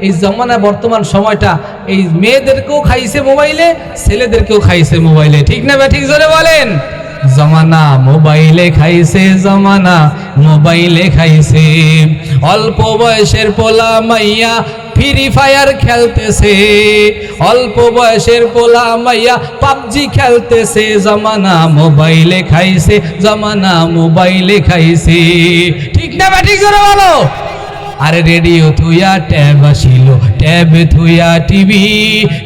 এই জমানা বর্তমান সময়টা এই মেয়েদেরকেও খাইছে মোবাইলে, ছেলেদেরকেও খাইছে মোবাইলে, ঠিক না? ঠিক জোরে বলেন। জমানা মোবাইলে খাইছে, জমানা মোবাইলে খাইছে। অল্প বয়সের পোলা মাইয়া ফ্রি ফায়ার খেলতেছে, অল্প বয়সের পোলা মাইয়া পাবজি খেলতেছে। জমানা মোবাইলে খাইছে, জমানা মোবাইলে খাইছে, ঠিক না? ঠিক জোরে বলো। আরে রেডিও থুইয়া ট্যাব আসিল, ট্যাব থুইয়া টিভি,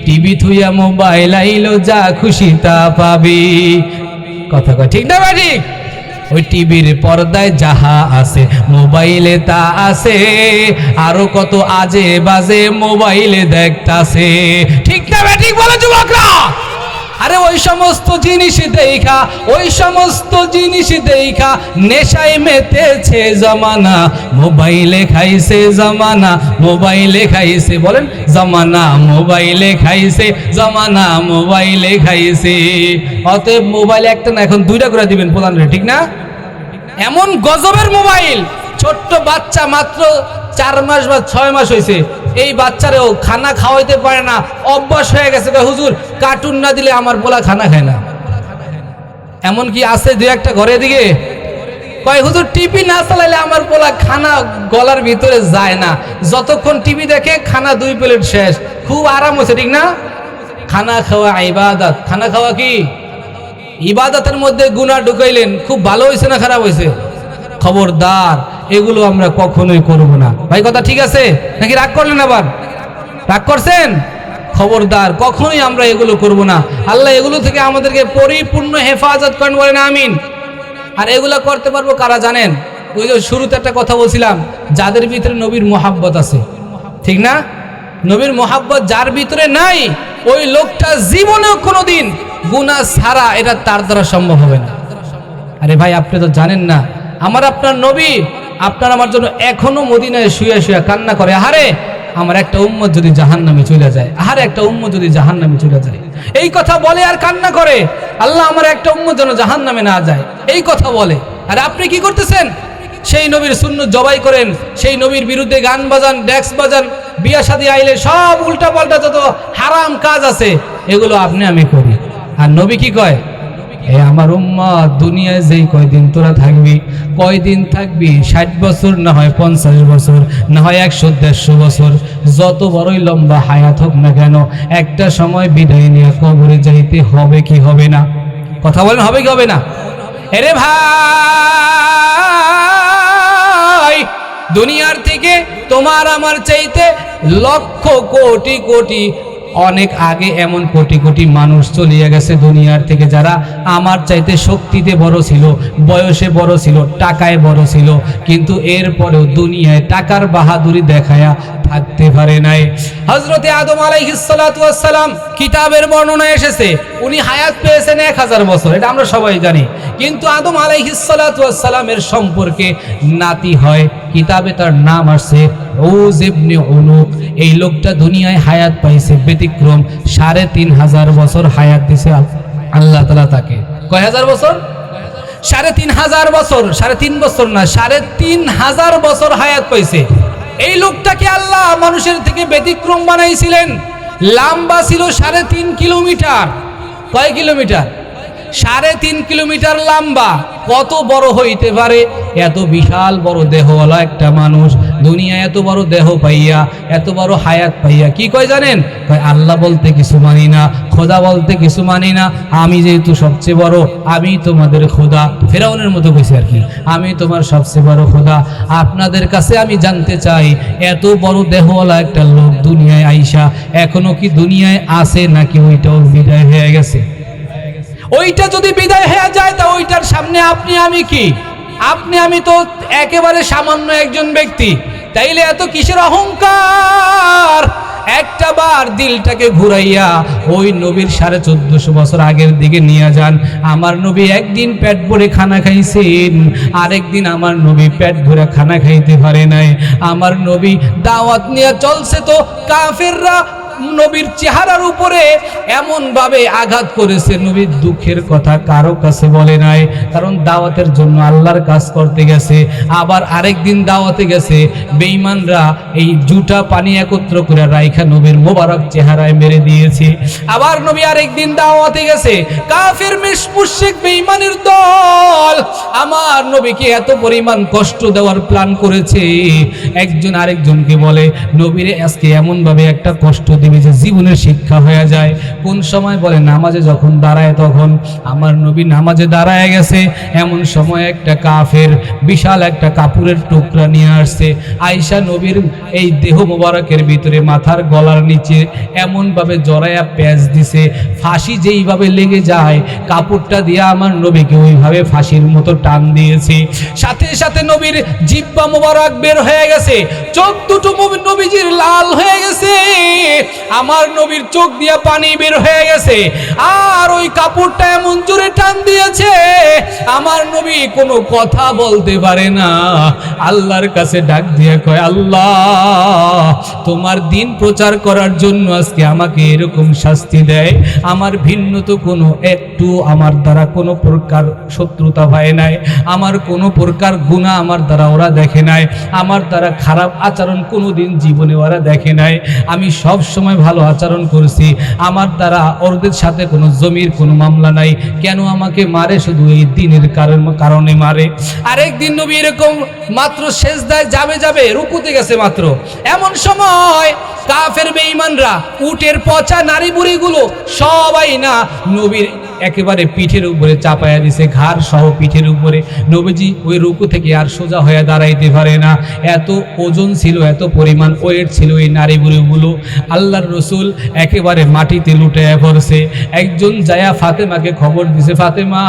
টিভি থুইয়া মোবাইল আইলো, যা খুশি তা পাবি। কথা কয় ঠিক না? ঠিক। ওই টিভির পর্দায় যাহা আছে মোবাইলে তা আছে, আরো কত আজে বাজে মোবাইলে দেখতাছে, ঠিক না? ঠিক বলে যুবকরা। আরে ওই সমস্ত জিনিস দেখা, ওই সমস্ত জিনিস দেখা নেশায় মেতেছে জমানা, মোবাইলে খাইছে জমানা, মোবাইলে খাইছে। বলেন জমানা মোবাইলে খাইছে, জমানা মোবাইলে খাইছে। অতএব মোবাইল একটা না, এখন 2টা করে দিবেন প্রধানরে, ঠিক না? এমন গজবের মোবাইল, ছোট্ট বাচ্চা মাত্র 4 মাস বা 6 মাস হয়েছে, এই বাচ্চারেও খানা খাওয়াইতে পারে না, অভ্যাস হয়ে গেছে। হুজুর কার্টুন না দিলে আমার পোলা খানা খায় না। এমন কি আছে 2-1টা ঘরে দিকে কয় হুজুর টিভি না চালাইলে আমার পোলা খানা গলার ভিতরে যায় না, যতক্ষণ টিভি দেখে খানা 2 প্লেট শেষ, খুব আরাম হয়েছে, ঠিক না? খানা খাওয়া ইবাদত, খানা খাওয়া কি ইবাদতের মধ্যে গুনাহ ঢুকাইলেন, খুব ভালো হয়েছে না খারাপ হয়েছে? খবরদার এগুলো আমরা কখনোই করব না। ভাই কথা ঠিক আছে নাকি রাগ করলেন? আবার রাগ করছেন? খবরদার কখনোই আমরা এগুলো করব না। আল্লাহ এগুলো থেকে আমাদেরকে পরিপূর্ণ হেফাজত করেন, বলেন আমিন। আর এগুলো করতে পারবো কারা জানেন? ওই যে শুরুতে একটা কথা বলছিলাম, যাদের ভিতরে নবীর মোহাব্বত আছে, ঠিক না? নবীর মোহাব্বত যার ভিতরে নাই, ওই লোকটা জীবনেও কোনোদিন গুনাহ ছাড়া এটা তার দ্বারা সম্ভব হবে না। আরে ভাই আপনি তো জানেন না, আমার আপনার নবী আপনার আমার জন্য এখনো মদিনায় শুয়ে শুয়ে কান্না করে, আহারে আমার একটা উম্মত যদি জাহান্নামে চলে যায়, আহারে একটা উম্মত যদি জাহান্নামে চলে যায়, এই কথা বলে আর কান্না করে, আল্লাহ আমার একটা উম্মত যেন জাহান্নামে না যায়, এই কথা বলে। আর আপনি কি করতেছেন? সেই নবীর সুন্নত জবাই করেন, সেই নবীর বিরুদ্ধে গান বাজান, ডেক্স বাজান, বিয়া শাদী আইলে সব উল্টা পাল্টা যত হারাম কাজ আছে এগুলো আপনি আমি করি। আর নবী কি কয়? এ আমার উম্মত দুনিয়ায় যেই কয়দিন তোরা থাকবি, কয়দিন থাকবি? 60 বছর, না হয় 50 বছর, না হয় 100-150 বছর, যত বড়ই লম্বা হায়াত হোক না কেন, একটা সময় বিদায় নিয়ে কবরে যাইতে হবে কি হবে না? কথা বলেন, হবে কি হবে না? এরে ভাই, দুনিয়ার থেকে তোমার আমার চাইতে লক্ষ কোটি কোটি অনেক আগে এমন কোটি কোটি মানুষ চলিয়ে গেছে দুনিয়ার থেকে, যারা আমার চাইতে শক্তিতে বড় ছিল, বয়সে বড় ছিল, টাকায় বড় ছিল, কিন্তু এরপরেও দুনিয়ায় টাকার বাহাদুরি দেখায়া থাকতে পারে নাই। হযরতে আদম আলাইহিস সালাতু ওয়াস সালাম, কিতাবের বর্ণনা এসেছে উনি হায়াত পেয়েছেন 1000 বছর, এটা আমরা সবাই জানি। কিন্তু আদম আলাইহিস সালাতু ওয়াস সালামের সম্পর্কে নাতি হয়, কিতাবে তার নাম আসছে উজ ইবনে উনুক। এই লোকটা দুনিয়ায় হায়াত পাইছে ব্যতিক্রম 3500 বছর হায়াত দিয়েছে আল্লাহ তাআলা তাকে। কয় হাজার বছর? 3500 বছর, 3.5 বছর না, 3500 বছর হায়াত পাইছে। এই লোকটাকে আল্লাহ মানুষের থেকে ব্যতিক্রম বানাইছিলেন। লম্বা ছিল 3.5 কিলোমিটার। কয় কিলোমিটার? 3.5 কিলোমিটার লম্বা। কত বড় হইতে পারে? এত বিশাল বড় দেহওয়ালা একটা মানুষ দুনিয়া এত বড় দেহ পাইয়া, এত বড় হায়াত পাইয়া কি কয় জানেন? কয় আল্লাহ বলতে কিছু মানি না, খোদা বলতে কিছু মানি না, আমি যেহেতু সবচেয়ে বড়, আমি তোমাদের খোদা। ফেরাউনের মতো কইছে আর কি, আমি তোমার সবচেয়ে বড় খোদা। আপনাদের কাছে আমি জানতে চাই, এত বড় দেহওয়ালা একটা লোক দুনিয়ায় আইসা এখনো কি দুনিয়ায় আছে নাকি ওইটাও বিদায় হয়ে গেছে? ওইটা যদি বিদায় হয়ে যায় তা ওইটার সামনে আপনি আমি কি? আপনি আমি তো একেবারে সামান্য একজন ব্যক্তি। তাইলে এত কিসের অহংকার? একটা বার দিলটাকে ঘুরাইয়া ওই নবীর 1450 বছর আগের দিকে নিয়ে যান। আমার নবী একদিন পেট ভরে খানা খাইছেন, আরেকদিন আমার নবী পেট ভরে খানা খাইতে পারে নাই। আমার নবী দাওয়াত নিয়ে চলছে তো কাফেররা নবীর চেহারার উপরে এমন ভাবে আঘাত করেছে, নবীর দুঃখের কথা কারো কাছে বলে নাই, কারণ দাওয়াতের জন্য আল্লাহর কাজ করতে গেছে। আবার আরেকদিন দাওয়াতে গেছে, বেঈমানরা এই জুটা পানি একত্র করে রাইখা নবীর মোবারক চেহারায় মেরে দিয়েছে। আবার নবী আরেকদিন দাওয়াতে গেছে, কাফের মুশরিক বেঈমানের দল আমার নবীকে এত পরিমাণ কষ্ট দেওয়ার প্ল্যান করেছে। একজন আরেকজনকে বলে, নবীরে আজকে এমন ভাবে একটা কষ্ট দিবি যে জীবনের শিক্ষা হয়ে যায়। কোন সময় বলে, নামাজে যখন দাঁড়ায় তখন। আমার নবী নামাজে দাঁড়ায় গেছে, এমন সময় একটা কাফের বিশাল একটা কাপড়ের টুকরা নিয়ে আসছে, আয়েশা নবীর এই দেহ মোবারকের ভিতরে মাথার গলার নিচে এমন ভাবে জড়ায়া প্যাঁচ দিছে, ফাঁসি যেইভাবে লেগে যায় কাপড়টা দিয়ে আমার নবীকে ওইভাবে ফাঁসির মতো টান দিয়েছে। সাথে সাথে নবীর জিহ্বা মোবারক বের হয়ে গেছে, চোখ দুটো নবীজির লাল হয়ে গেছে, আমার নবীর চোখ দিয়া পানি বের হয়ে গেছে। আর ওই কাপড়টা এমন জোরে টান দিয়েছে, আমার নবী কোনো কথা বলতে পারে না। আল্লাহর কাছে ডাক দিয়ে কয়, আল্লাহ তোমার দিন প্রচার করার জন্য আজকে আমাকে এরকম শাস্তি দেয়। আমার ভিন্ন তো কোনো একটু আমার দ্বারা কোনো প্রকার শত্রুতা হয় নাই, আমার কোনো প্রকার গুনাহ আমার দ্বারা ওরা দেখে নাই, আমার দ্বারা খারাপ আচরণ কোনোদিন জীবনে ওরা দেখে নাই। আমি সব সময় ভালো আচরণ করেছি, আমার দ্বারা ওদের সাথে কোনো জমির কোনো মামলা নাই, কেন আমাকে মারে? শুধু এই দিনের কারণে মারে। আরেকদিন নবী এরকম মাত্র সেজদায় যাবে রুকুতে গেছে মাত্র, এমন সময় কাফের বেঈমানরা উটের পচা নারী বুড়িগুলো সবাই না নবীর একেবারে পিঠের উপরে চাপায়া দিছে, ঘাড় সহ পিঠের উপরে। নবীজি ওই রুকু থেকে আর সোজা হয়ে দাঁড়াইতে পারে না, এত ওজন ছিল, এত পরিমাণ ওয়েট ছিল এই নারী বুড়িগুলো। আল্লাহর রসুল একেবারে মাটিতে লুটাইয়া পড়ছে। একজন যায়া ফাতেমাকে খবর দিছে, ফাতেমা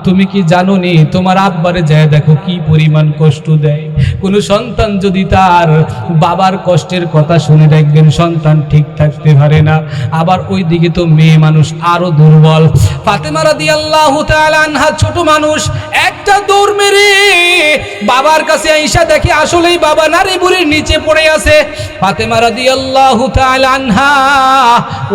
তুমি কি জানো নি তোমার আব্বারে যায় দেখো কি পরিমাণ কষ্ট দেয়। কোনো সন্তান যদি তার বাবার কষ্টের কথা শুনে দেখবেন সন্তান ঠিক থাকতে পারে না। আবার ওই দিকে তো মেয়ে মানুষ আরো দুর্বল। ফাতেমা রাদিয়াল্লাহু তাআলা আনহা ছোট মানুষ, একটা দৌড় মেরে বাবার কাছে আইসা দেখে আসলেই বাবা নারী বুড়ির নিচে পড়ে আছে। ফাতেমা রাদিয়াল্লাহু তাআলা আনহা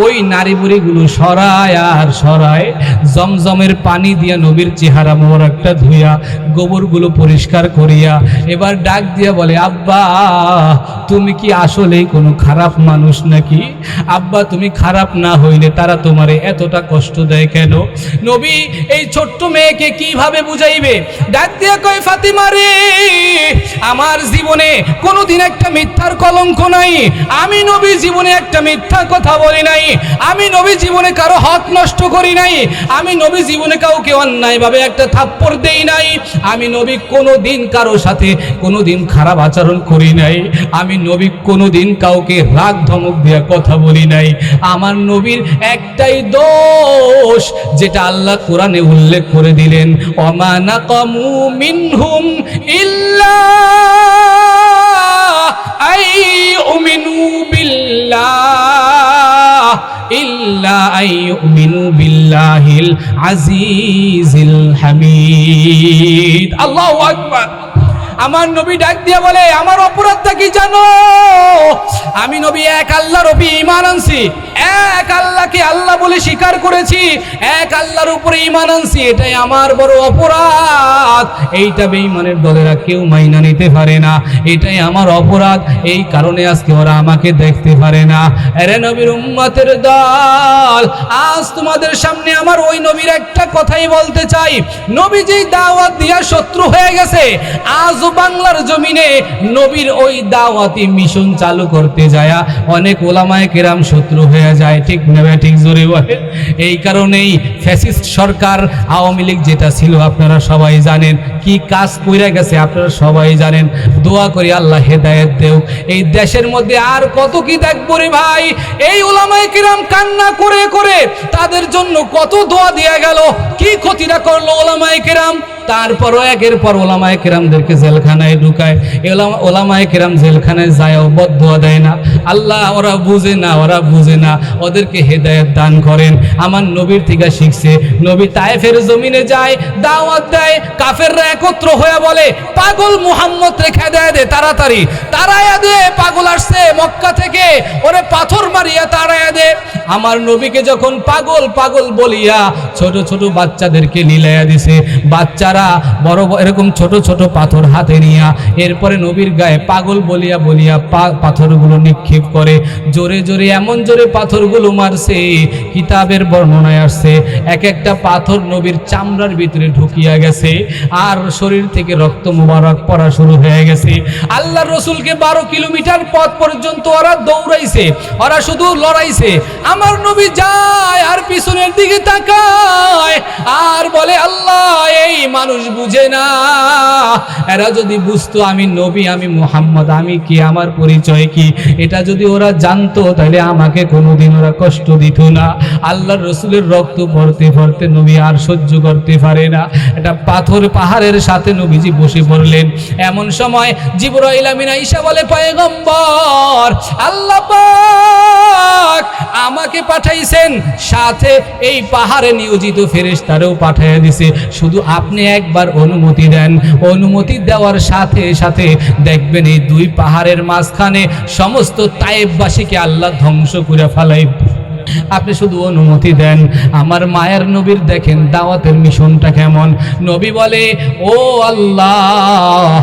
ওই নারী বুড়িগুলো সরায় আর সরায়, জমজমের পানি দিয়া নবীর চেহারা মোবারকটা ধুইয়া গোবরগুলো পরিষ্কার করিয়া এবার ডাক দিয়া বলে, আব্বা তুমি কি আসলেই কোনো খারাপ মানুষ নাকি? আব্বা তুমি খারাপ না হইলে তারা তোমারে এতটা কষ্ট দেয় কেন? নবী এই ছোট্ট মেয়েকে কিভাবে বুঝাইবে? ডাক দিয়া কয়, ফাতিমা রে আমার জীবনে কোনোদিন একটা মিথ্যার কলঙ্ক নাই, আমি নবী জীবনে একটা মিথ্যা কথা বলি নাই, আমি নবী জীবনে কারো হক নষ্ট করি নাই, আমি নবী জীবনে কাউকে অন্যায়ভাবে একটা থাপ্পড় দেই নাই, আমি নবী কোনোদিন কারো সাথে কোনোদিন খারাপ আচরণ করি নাই, আমি নবী কোনোদিন কাউকে রাগ ধমক দিয়ে কথা বলি নাই। আমার নবীর একটাই দোষ যেটা আল্লাহ কোরআনে উল্লেখ করে দিলেন, ওমা নাকামু মিনহুম ইল্লা আইয়ুমিনু বিল্লাহ ইল্লা আইয়ুমিনু বিল্লাহিল আজিজিল হামিদ। আল্লাহু আকবার। আমার নবী ডাক দিয়ে বলে, আমার অপরাধটা কি জানো? আমি নবী এক আল্লাহর উপরে ঈমান আনছি, এক আল্লাহকে আল্লাহ বলে স্বীকার করেছি, এক আল্লাহর উপরে ঈমান আনছি, এটাই আমার বড় অপরাধ। এইটা বেঈমানের দলেরা কেউ মাইনা নিতে পারে না, এটাই আমার অপরাধ। এই কারণে আজকে ওরা আমাকে দেখতে পারে না। আরে নবীর উম্মতের দল, আজ তোমাদের সামনে আমার ওই নবীর একটা কথাই বলতে চাই। নবী যেই দাওয়াত দিয়া শত্রু হয়ে গেছে, আজ বাংলার জমিনে নবীর ওই দাওয়াতি মিশন চালু করতে যায় অনেক ওলামায়ে কেরাম শত্রু হয়ে যায়। ঠিক না ঠিক? জোরে বলে। এই কারণেই ফ্যাসিস্ট সরকার আওয়ামী লীগ যেটা ছিল আপনারা সবাই জানেন, কি কাজ কইরা গেছে আপনারা সবাই জানেন। দোয়া করি আল্লাহ হেদায়েত দেও। এই দেশের মধ্যে আর কত কি দেখবো রে ভাই। এই ওলামায়ে কেরাম কান্না করে করে তাদের জন্য কত দোয়া দেয়া গেল, কি ক্ষতিটা করলো ওলামায়ে কেরাম। তারপরও একের পর ওলামায়ে কেরামদেরকে জেলখানায় ঢুকায়। ওলামায়ে কেরাম জেলখানায় যায়ও বদদুয়া দেয় না। আল্লাহ ওরা বুঝে না, ওরা বুঝে না, ওদেরকে হেদায়েত দান করেন। আমার নবীর থেকে শিখছে। নবী তায়েফের জমিনে যায়, দাওয়াত দেয়, কাফেররা একত্র হয়ে বলে, পাগল মুহাম্মদ রেখে দেয়, দে তাড়াতাড়ি তাড়ায়া দে, পাগল আসছে মক্কা থেকে, ওরে পাথর মারিয়া তাড়ায়া দে। আমার নবীকে যখন পাগল পাগল বলিয়া ছোট ছোট বাচ্চাদেরকে লীলাইয়া দিছে, বাচ্চারা বড় এরকম ছোট ছোট পাথর হাতে নিয়া এরপরে নবীর গায়ে পাগল বলিয়া বলিয়া পাথরগুলো নিক্ষেপ করে। জোরে জোরে, এমন জোরে পাথরগুলো মারছে, কিতাবের বর্ণনায় আসছে এক একটা পাথর নবীর চামড়ার ভিতরে ঢুকিয়া গেছে, আর শরীর থেকে রক্ত মুবারক পড়া শুরু হয়ে গেছে। আল্লাহর রাসূলকে 12 কিলোমিটার পথ পর্যন্ত ওরা দৌড়াইছে, ওরা শুধু লড়াইছে। আমার নবী যায় আর পিছনের দিকে তাকায় আর বলে, আল্লাহ এই মানুষ বুঝে না। এরা যদি বুঝতো আমি নবী, আমি মুহাম্মদ, আমি কি, আমার পরিচয় কি, এটা যদি ওরা জানতো তাহলে আমাকে কোনোদিন ওরা কষ্ট দিত না। আল্লাহর রাসূলের রক্ত পড়তে পড়তে নবী আর সহ্য করতে পারে না। এটা পাথর পাহাড়ের সাথে নবীজি বসে পড়লেন। এমন সময় জিবরাইল আমিন আয়েশা বলে, পয়গম্বর, আল্লাহ পাক আমাকে পাঠাইছেন, সাথে এই পাহাড়ে নিয়োজিত ফেরেশতারও পাঠিয়ে দিয়েছে, শুধু আপনি একবার অনুমতি দেন। অনুমতি দেওয়ার সাথে সাথে দেখবেন এই দুই পাহাড়ের মাঝখানে সমস্ত তায়েফবাসীকে আল্লাহ ধ্বংস করে ফেলাইবে। আপনি শুধু অনুমতি দেন। আমার মায়ের নবীর দেখেন দাওয়াতের মিশনটা কেমন। নবী বলে, ও আল্লাহ,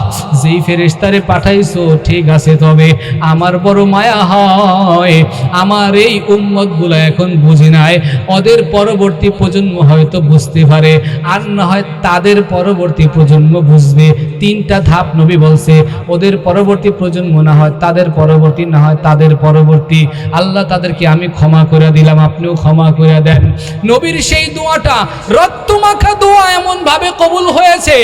যেই ফেরেশতারে পাঠাইছো ঠিক আছে, তবে আমার বড় মায়া হয় আমার এই উম্মতগুলো এখন বুঝি নাই, ওদের পরবর্তী প্রজন্ম হয়তো বুঝতে পারে, আর না হয় তাদের পরবর্তী প্রজন্ম বুঝবে। 3টা ধাপ নবী বলছে, ওদের পরবর্তী প্রজন্ম, না হয় তাদের পরবর্তী, না হয় তাদের পরবর্তী। আল্লাহ তাদেরকে আমি ক্ষমা করে দিলাম, আপনিও ক্ষমা করে দেন। নবীর সেই দোয়াটা রক্তমাখা দোয়া এমন ভাবে কবুল হয়েছে,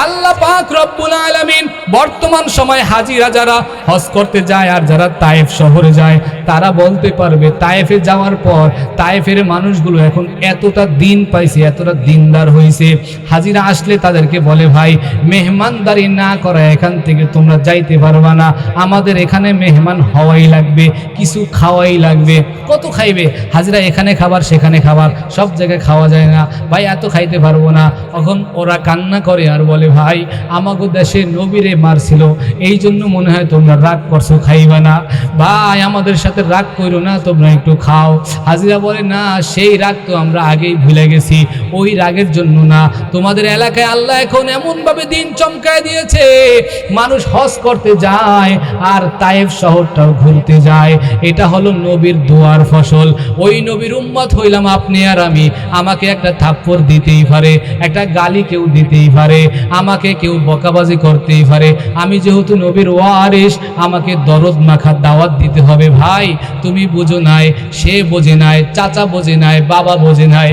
আল্লাহ পাক রব্বুল আলামিন বর্তমান সময় হাজিরা যারা হজ করতে যায় আর যারা তায়েফ শহরে যায় তারা বলতে পারবে, তায়েফে যাওয়ার পর তায়েফের মানুষগুলো এখন এতটা দিন পাইছে, এতটা দিনদার হয়েছে। হাজিরা আসলে তাদেরকে বলে, ভাই মেহমানদারি না করা এখান থেকে তোমরা যাইতে পারবা না, আমাদের এখানে মেহমান হওয়াই লাগবে, কিছু খাওয়াই লাগবে। কত খাইবে? হাজিরা এখানে খাবার সেখানে খাবার, সব জায়গায় খাওয়া যায় না, ভাই এত খাইতে পারবো না। তখন ওরা কান্না করে আর বলে, ভাই আমাগো দেশে নবীরে মারছিল, এই জন্য মনে হয় তোমরা রাগ করছো, খাইবা না। ভাই আমাদের সাথে রাগ করো না, তোমরা একটু খাও। হাজিরা বলে, না সেই রাগ তো আমরা আগেই ভুলে গেছি, ওই রাগের জন্য না, তোমাদের এলাকায় আল্লাহ এখন এমনভাবে দিন চমকায় দিয়েছে, মানুষ হজ করতে যায় আর তায়েফ শহরটাও ঘুরতে যায়। এটা হলো নবীর দোয়ার ফসল। ওই নবীর উম্মত হইলাম আপনি আর আমি, আমাকে একটা থাপ্পড় দিতেই পারে, একটা গালি কেউ দিতেই পারে, আমাকে কেউ বকাবাজি করতেই পারে, আমি যেহেতু নবীর ওয়ারিস আমাকে দরদ মাখা দাওয়াত দিতে হবে। ভাই তুমি বুঝো নাই, সে বোঝে নাই, চাচা বোঝে নাই, বাবা বোঝে নাই,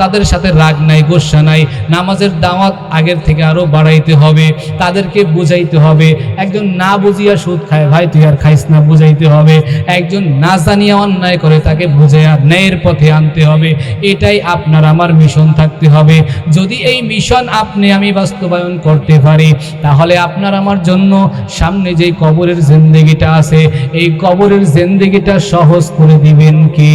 তাদের সাথে রাগ নাই, গোসা নাই। নামাজের দাওয়াত আগের থেকে আরো বাড়াইতে হবে, তাদেরকে বুঝাইতে হবে। একজন না বুঝিয়া সুদ খায়, ভাই তুই আর খাইস না, বুঝাইতে হবে। একজন না জানিয়া অন্যায় করে, তাকে বুঝাইয়া ন্যায়ের পথে আনতে হবে। এটাই আপনার আমার মিশন থাকতে হবে। যদি এই মিশন আপনি আমি বাস্তবায়ন করতে পারি, তাহলে আপনার আমার জন্য সামনে যে কবরের জিন্দেগিটা আছে, এই কবরের জিন্দেগিটা সহজ করে দিবেন কি?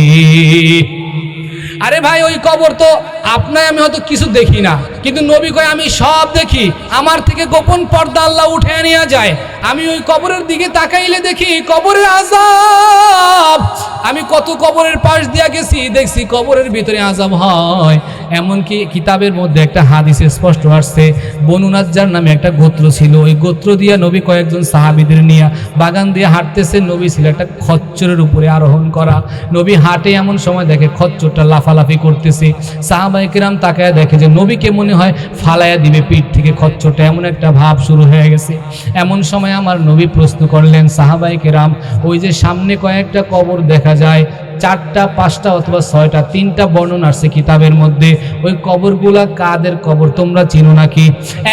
আরে ভাই, ওই কবর তো আপনার আমি হয়তো কিছু দেখি না, কিন্তু নবী কয় আমি সব দেখি। আমার থেকে গোপন পর্দা আল্লাহ উঠে নিয়ে যায়। আমি ওই কবরের দিকে তাকাইলে দেখি কবরের আযাব। আমি কত কবরের পাশ দিয়া গেছি, দেখছি কবরের ভিতরে আযাব হয়। এমনকি কিতাবের মধ্যে একটা হাদিসে স্পষ্ট আসছে, বনু নাজ্জার নামে একটা গোত্র ছিল। ওই গোত্র দিয়া নবী কয়েকজন সাহাবীদের নিয়ে বাগান দিয়ে হাঁটতেছে। নবী ছিল একটা খচ্চরের উপরে আরোহণ করা। নবী হাঁটে, এমন সময় দেখে খচ্চরটা লাফালাফি করতেছে। সাহাবায়ে কেরাম তাকায় দেখে যে নবীকে মনে হয় ফালাইয়া দিবে পিঠ থেকে খচ্চরটা, এমন একটা ভাব শুরু হয়ে গেছে। এমন সময় আমার নবী প্রশ্ন করলেন, সাহাবায়ে কেরাম ওই যে সামনে কয়েকটা কবর দেখা যায়, 4টা 5টা অথবা 6টা, 3টা বর্ণনা আসছে কিতাবের মধ্যে, ওই কবরগুলা কাদের কবর তোমরা চিনো নাকি?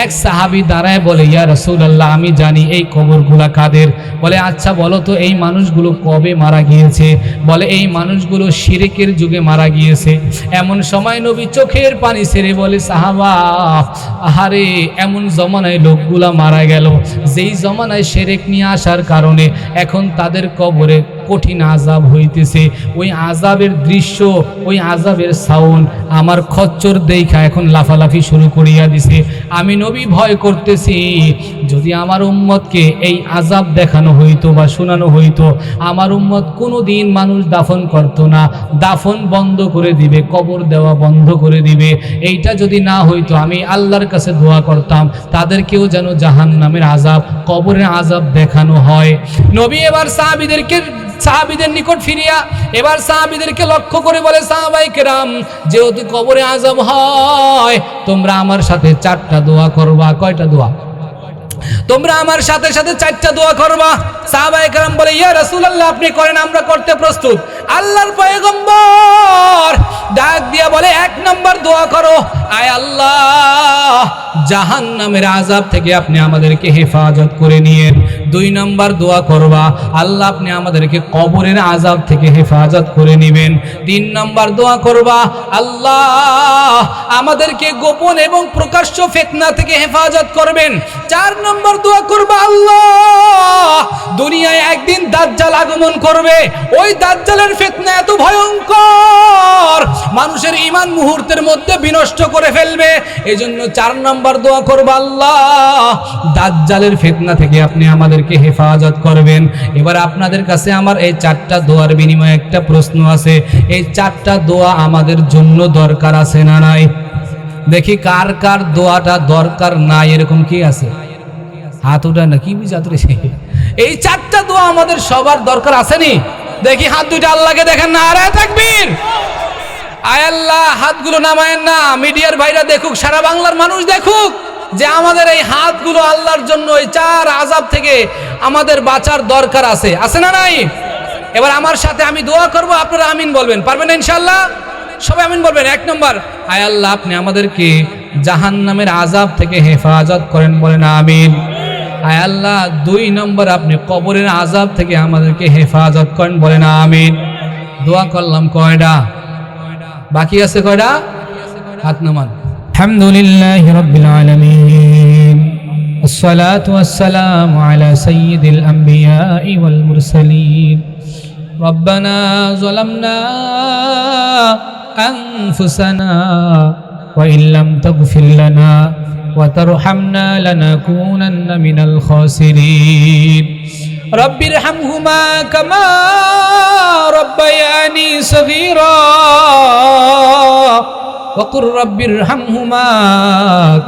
এক সাহাবী দাঁড়ায় বলে, ইয়া রাসূলুল্লাহ আমি জানি এই কবরগুলা কাদের। বলে আচ্ছা বলো তো এই মানুষগুলো কবে মারা গিয়েছে? বলে এই মানুষগুলো শিরকের যুগে মারা গিয়েছে। এমন সময় নবী চোখের পানি ছেড়ে বলে, সাহাবা আহারে, এমন জমানায় লোকগুলা মারা গেল যেই জমানায় শিরক নিয়ে আসার কারণে এখন তাদের কবরে কঠিন আযাব হইতেছে। ওই আযাবের দৃশ্য, ওই আযাবের সাউন্ড আমার খচ্চর দেখা এখন লাফালাফি শুরু করিয়া দিছে। আমি নবী ভয় করতেছি, যদি আমার উম্মতকে এই আযাব দেখানো হইতো বা শোনানো হইতো, আমার উম্মত কোনোদিন মানুষ দাফন করতো না, দাফন বন্ধ করে দিবে, কবর দেওয়া বন্ধ করে দিবে। এইটা যদি না হইতো আমি আল্লাহর কাছে দোয়া করতাম তাদেরকেও যেন জাহান্নামের আযাব, কবরের আযাব দেখানো হয়। নবী এবার সাহাবীদের নিকট ফিরিয়া এবার সাহাবীদেরকে লক্ষ্য করে বলে, সাহাবায়ে কেরাম যেহেতু কবরে আযাব হয়, তোমরা আমার সাথে 4টা দোয়া করবা। কয়টা দোয়া? তোমরা আমার সাথে সাথে 4টা দোয়া করবা। সাহাবায়ে কেরাম বলে, ইয়া রাসূলুল্লাহ আপনি করেন, আমরা করতে প্রস্তুত। আল্লাহর পয়গম্বর ডাক দিয়া বলে, 1 নম্বর দোয়া করো, আয় আল্লাহ জাহান্নামের আযাব থেকে আপনি আমাদেরকে হেফাজত করে নিয়েন। 2 নম্বর দোয়া করবা, আল্লাহ আপনি আমাদেরকে কবরের আযাব থেকে হেফাজত করে নেবেন। 3 নম্বর দোয়া করবা, আল্লাহ আমাদেরকে গোপন এবং প্রকাশ্য ফিতনা থেকে হেফাজত করবেন। 4 নম্বর দোয়া করবা, আল্লাহ দুনিয়ায় একদিন দাজ্জাল আগমন করবে, ওই দাজ্জালের ফিতনা এত ভয়ঙ্কর মানুষের ঈমান মুহূর্তের মধ্যে বিনষ্ট করে ফেলবে। এজন্য 4 নম্বর দোয়া করবা, আল্লাহ দাজ্জালের ফিতনা থেকে আপনি আমাদেরকে হেফাজত করবেন। এবার আপনাদের কাছে আমার এই 4টা দোয়ার বিনিময়ে একটা প্রশ্ন আছে, এই 4টা দোয়া আমাদের জন্য দরকার আছে না নাই? দেখি কার কার দোয়াটা দরকার নাই, এরকম কি আছে? হাত উঠায় না, কি বুঝাত রেছে? এই 4টা দোয়া আমাদের সবার দরকার আসেনি? দেখি হাত দুইটা আল্লাহকে দেখেন না, আরে তাকবীর। আয় আল্লাহ হাতগুলো নামায়েন না, মিডিয়ার ভাইরা দেখুক, সারা বাংলার মানুষ দেখুক যে আমাদের এই হাতগুলো আল্লাহর জন্য এই 4 আযাব থেকে আমাদের বাঁচার দরকার আছে, আছে না নাই? এবার আমার সাথে আমি দোয়া করব, আপনারা আমিন বলবেন, পারবেন না ইনশাআল্লাহ? সবাই আমিন বলবেন। 1 নম্বর, আয় আল্লাহ আপনি আমাদেরকে জাহান্নামের আযাব থেকে হেফাজত করেন, বলেন আমিন। আয় আল্লাহ 2 নম্বর, আপনি কবরের আযাব থেকে আমাদেরকে হেফাজত করেন, বলেন আমিন। দোয়া করলাম কয়টা? বাকি আছে কয়টা? হাত নামান। আলহামদুলিল্লাহি রাব্বিল আলামিন, আসসালাতু ওয়াসসালামু আলা সাইয়্যিদিল আমবিয়াই ওয়াল মুরসালিন। রব্বানা যালামনা আনফুসানা ওয়া ইল্লাম তাগফির লানা ওয়া তারহামনা লানাকুনান্না মিনাল খাসিরিন। রব্বিরহামহুমা কামা রব্বায়ানি সগীরা ওয়া কুর রব্বিরহামহুমা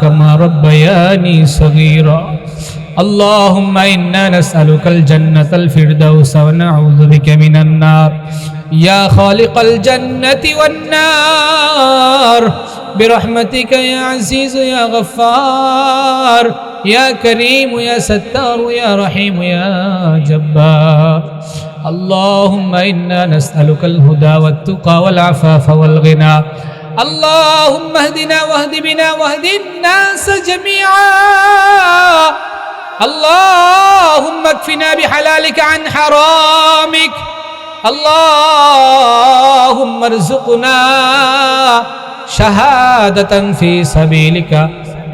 কামা রব্বায়ানি সগীরা। আল্লাহুম্মা ইন্না নাসআলুকাল জান্নাতাল ফিরদাউস ওয়া নাউযু বিকা মিনান নার। ইয়া খালিকাল জান্নাতি ওয়ান নার برحمتك يا عزيز يا غفار يا كريم يا ستار يا رحيم يا جبار. اللهم إنا نسألك الهدى والتقى والعفاف والغنى اللهم اهدنا واهد بنا واهد الناس جميعا اللهم اكفنا بحلالك عن حرامك اللهم ارزقنا شهادة في سبيلك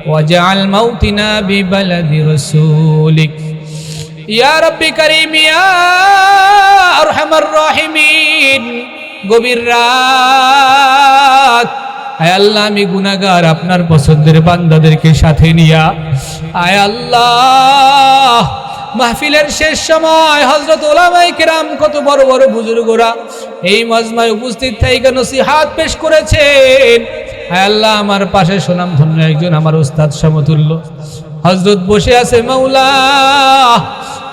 واجعل موتنا ببلد رسولك يا رب كريم يا أرحم الراحمين গভীর রাত আয় আল্লাহ আমি গুনাহগার আপনার পছন্দের বান্দাদেরকে সাথে নিয়া আয় আল্লাহ মাহফিলের শেষ সময় হযরত উলামায়ে কেরাম কত বড় বড় বুজুর্গরা এই মজমায় উপস্থিত থেকে নসিহত পেশ করেছেন আয় আল্লাহ আমার পাশে সুনামধন্য একজন আমার উস্তাদ সমতুল্য হযরত বসে আছে মাওলা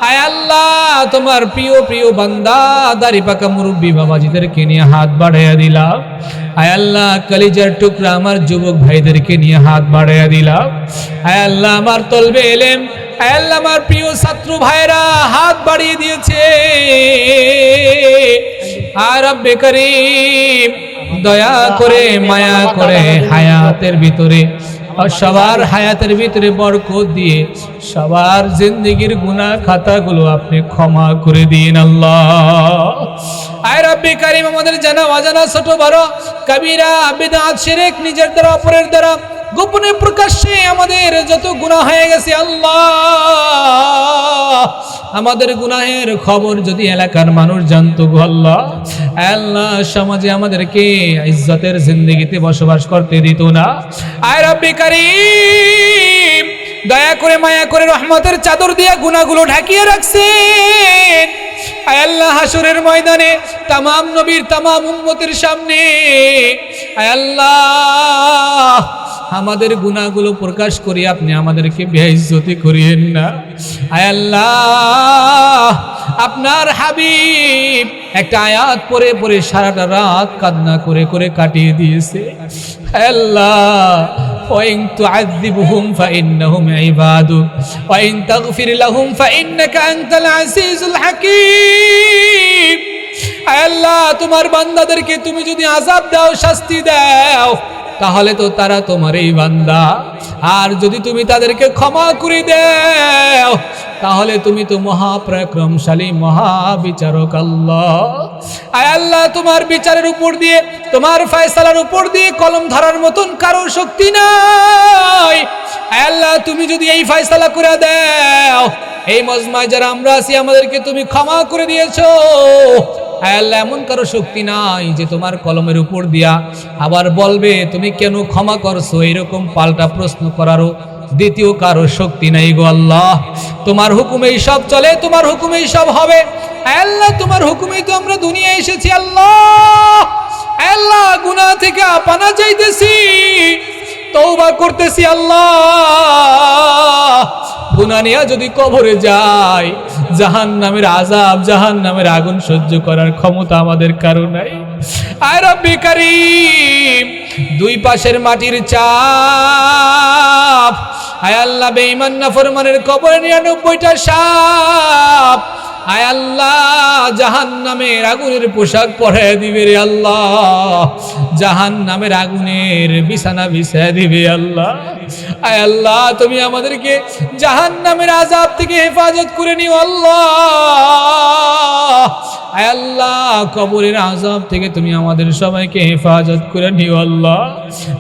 আয় আল্লাহ তোমার প্রিয় প্রিয় বান্দা দাড়ি পাকা মুরব্বি বাবাজিদেরকে নিয়ে হাত বাড়াইয়া দিলাম আয় আল্লাহ কলিজার টুকরা আমার যুবক ভাইদেরকে নিয়ে হাত বাড়াইয়া দিলাম আয় আল্লাহ আমার তলবে এলেম আয় আল্লাহ আমার প্রিয় ছাত্র ভাইরা হাত বাড়িয়ে দিয়েছে আর রব্বে করিম দয়া করে মায়া করে হায়াতের ভিতরে সবার হায়াতের ভিতরে বরকত দিয়ে সবার জিন্দেগির গুনাহ খাতাগুলো আপনি ক্ষমা করে দিন আল্লাহ আয় রব্বে কারীম আমাদের জানা অজানা ছোট বড় কবিরা বিদআত শিরক নিজের দ্বারা অপরের দ্বারা গোপনে প্রকাশ্যে আমাদের যত গুনাহ হয়ে গেছে আল্লাহ আমাদের গুনাহের খবর যদি এলাকার মানুষ জানতো গো আল্লাহ আল্লাহ সমাজে আমাদেরকে ইজ্জতের জিন্দেগিতে বসবাস করতে দিত না আয় রব্বে কারীম দয়া করে মায়া করে রহমতের চাদর দিয়ে গুনাহগুলো ঢাকিয়ে রাখছেন আয় আল্লাহ হাসরের ময়দানে तमाम নবীর तमाम উম্মতের সামনে আয় আল্লাহ আমাদের গুনাহগুলো প্রকাশ করি আপনি আমাদেরকে বেইজ্জতি করিয়েন না আয় আল্লাহ আপনার হাবিব একটা আয়াত পড়ে পড়ে সারাটা রাত কান্না করে করে কাটিয়ে দিয়েছে আয় আল্লাহ ওয়াইন তুআযিবহুম ফাইন্নাহুম ইবাদুক ওয়াইন তাগফির লাহুম ফাইন্নাকা আনতাল আজিজুল হাকীম আয় আল্লাহ তোমার বান্দাদেরকে তুমি যদি আযাব দাও শাস্তি দাও তাহলে তো তারা তোমারই বান্দা আর যদি তুমি তাদেরকে ক্ষমা করে দাও তাহলে তুমি তো মহাপরাক্রমশালী মহাবিচারক আল্লাহ আয় আল্লাহ তোমার বিচারের উপর দিয়ে তোমার ফয়সালার উপর দিয়ে কলম ধরার মতন কারো শক্তি নাই আয় আল্লাহ তুমি যদি এই ফয়সালা করে দাও এই মজমায় যারা আমরা আছি আমাদেরকে তুমি ক্ষমা করে দিয়েছো আয় আল্লাহ এমন কারো শক্তি নাই যে তোমার কলমের উপর দিয়া আবার বলবে তুমি কেন ক্ষমা করছো এরকম পাল্টা প্রশ্ন করারও দ্বিতীয় কারো শক্তি নাই গো আল্লাহ তোমার হুকুমেই সব চলে তোমার হুকুমেই সব হবে আয় আল্লাহ তোমার হুকুমেই তো আমরা দুনিয়ায় এসেছি আল্লাহ আয় আল্লাহ গুনাহ থেকে পানা চাইতেছি তওবা করতেছি আল্লাহ গুনাহ নিয়ে যদি কবরে যায় জাহান্নামের আযাব জাহান্নামের আগুন সহ্য করার ক্ষমতা আমাদের কারো নাই আয় রব্বে কারীম দুই পাশের মাটির চাপ আয় আল্লাহ বেঈমান নাফরমানের কবরে 99টা সাপ আয় আল্লাহ জাহান্নামের আগুনের পোশাক পরায় দিবে রে আল্লাহ জাহান্নামের আগুনের বিছানা বিছায় দিবে আল্লাহ আয় আল্লাহ তুমি আমাদেরকে জাহান্নামের আযাব থেকে হেফাজত করে নিও আল্লাহ আয় আল্লাহ কবরের আযাব থেকে তুমি আমাদের সবাইকে হেফাজত করে নিও আল্লাহ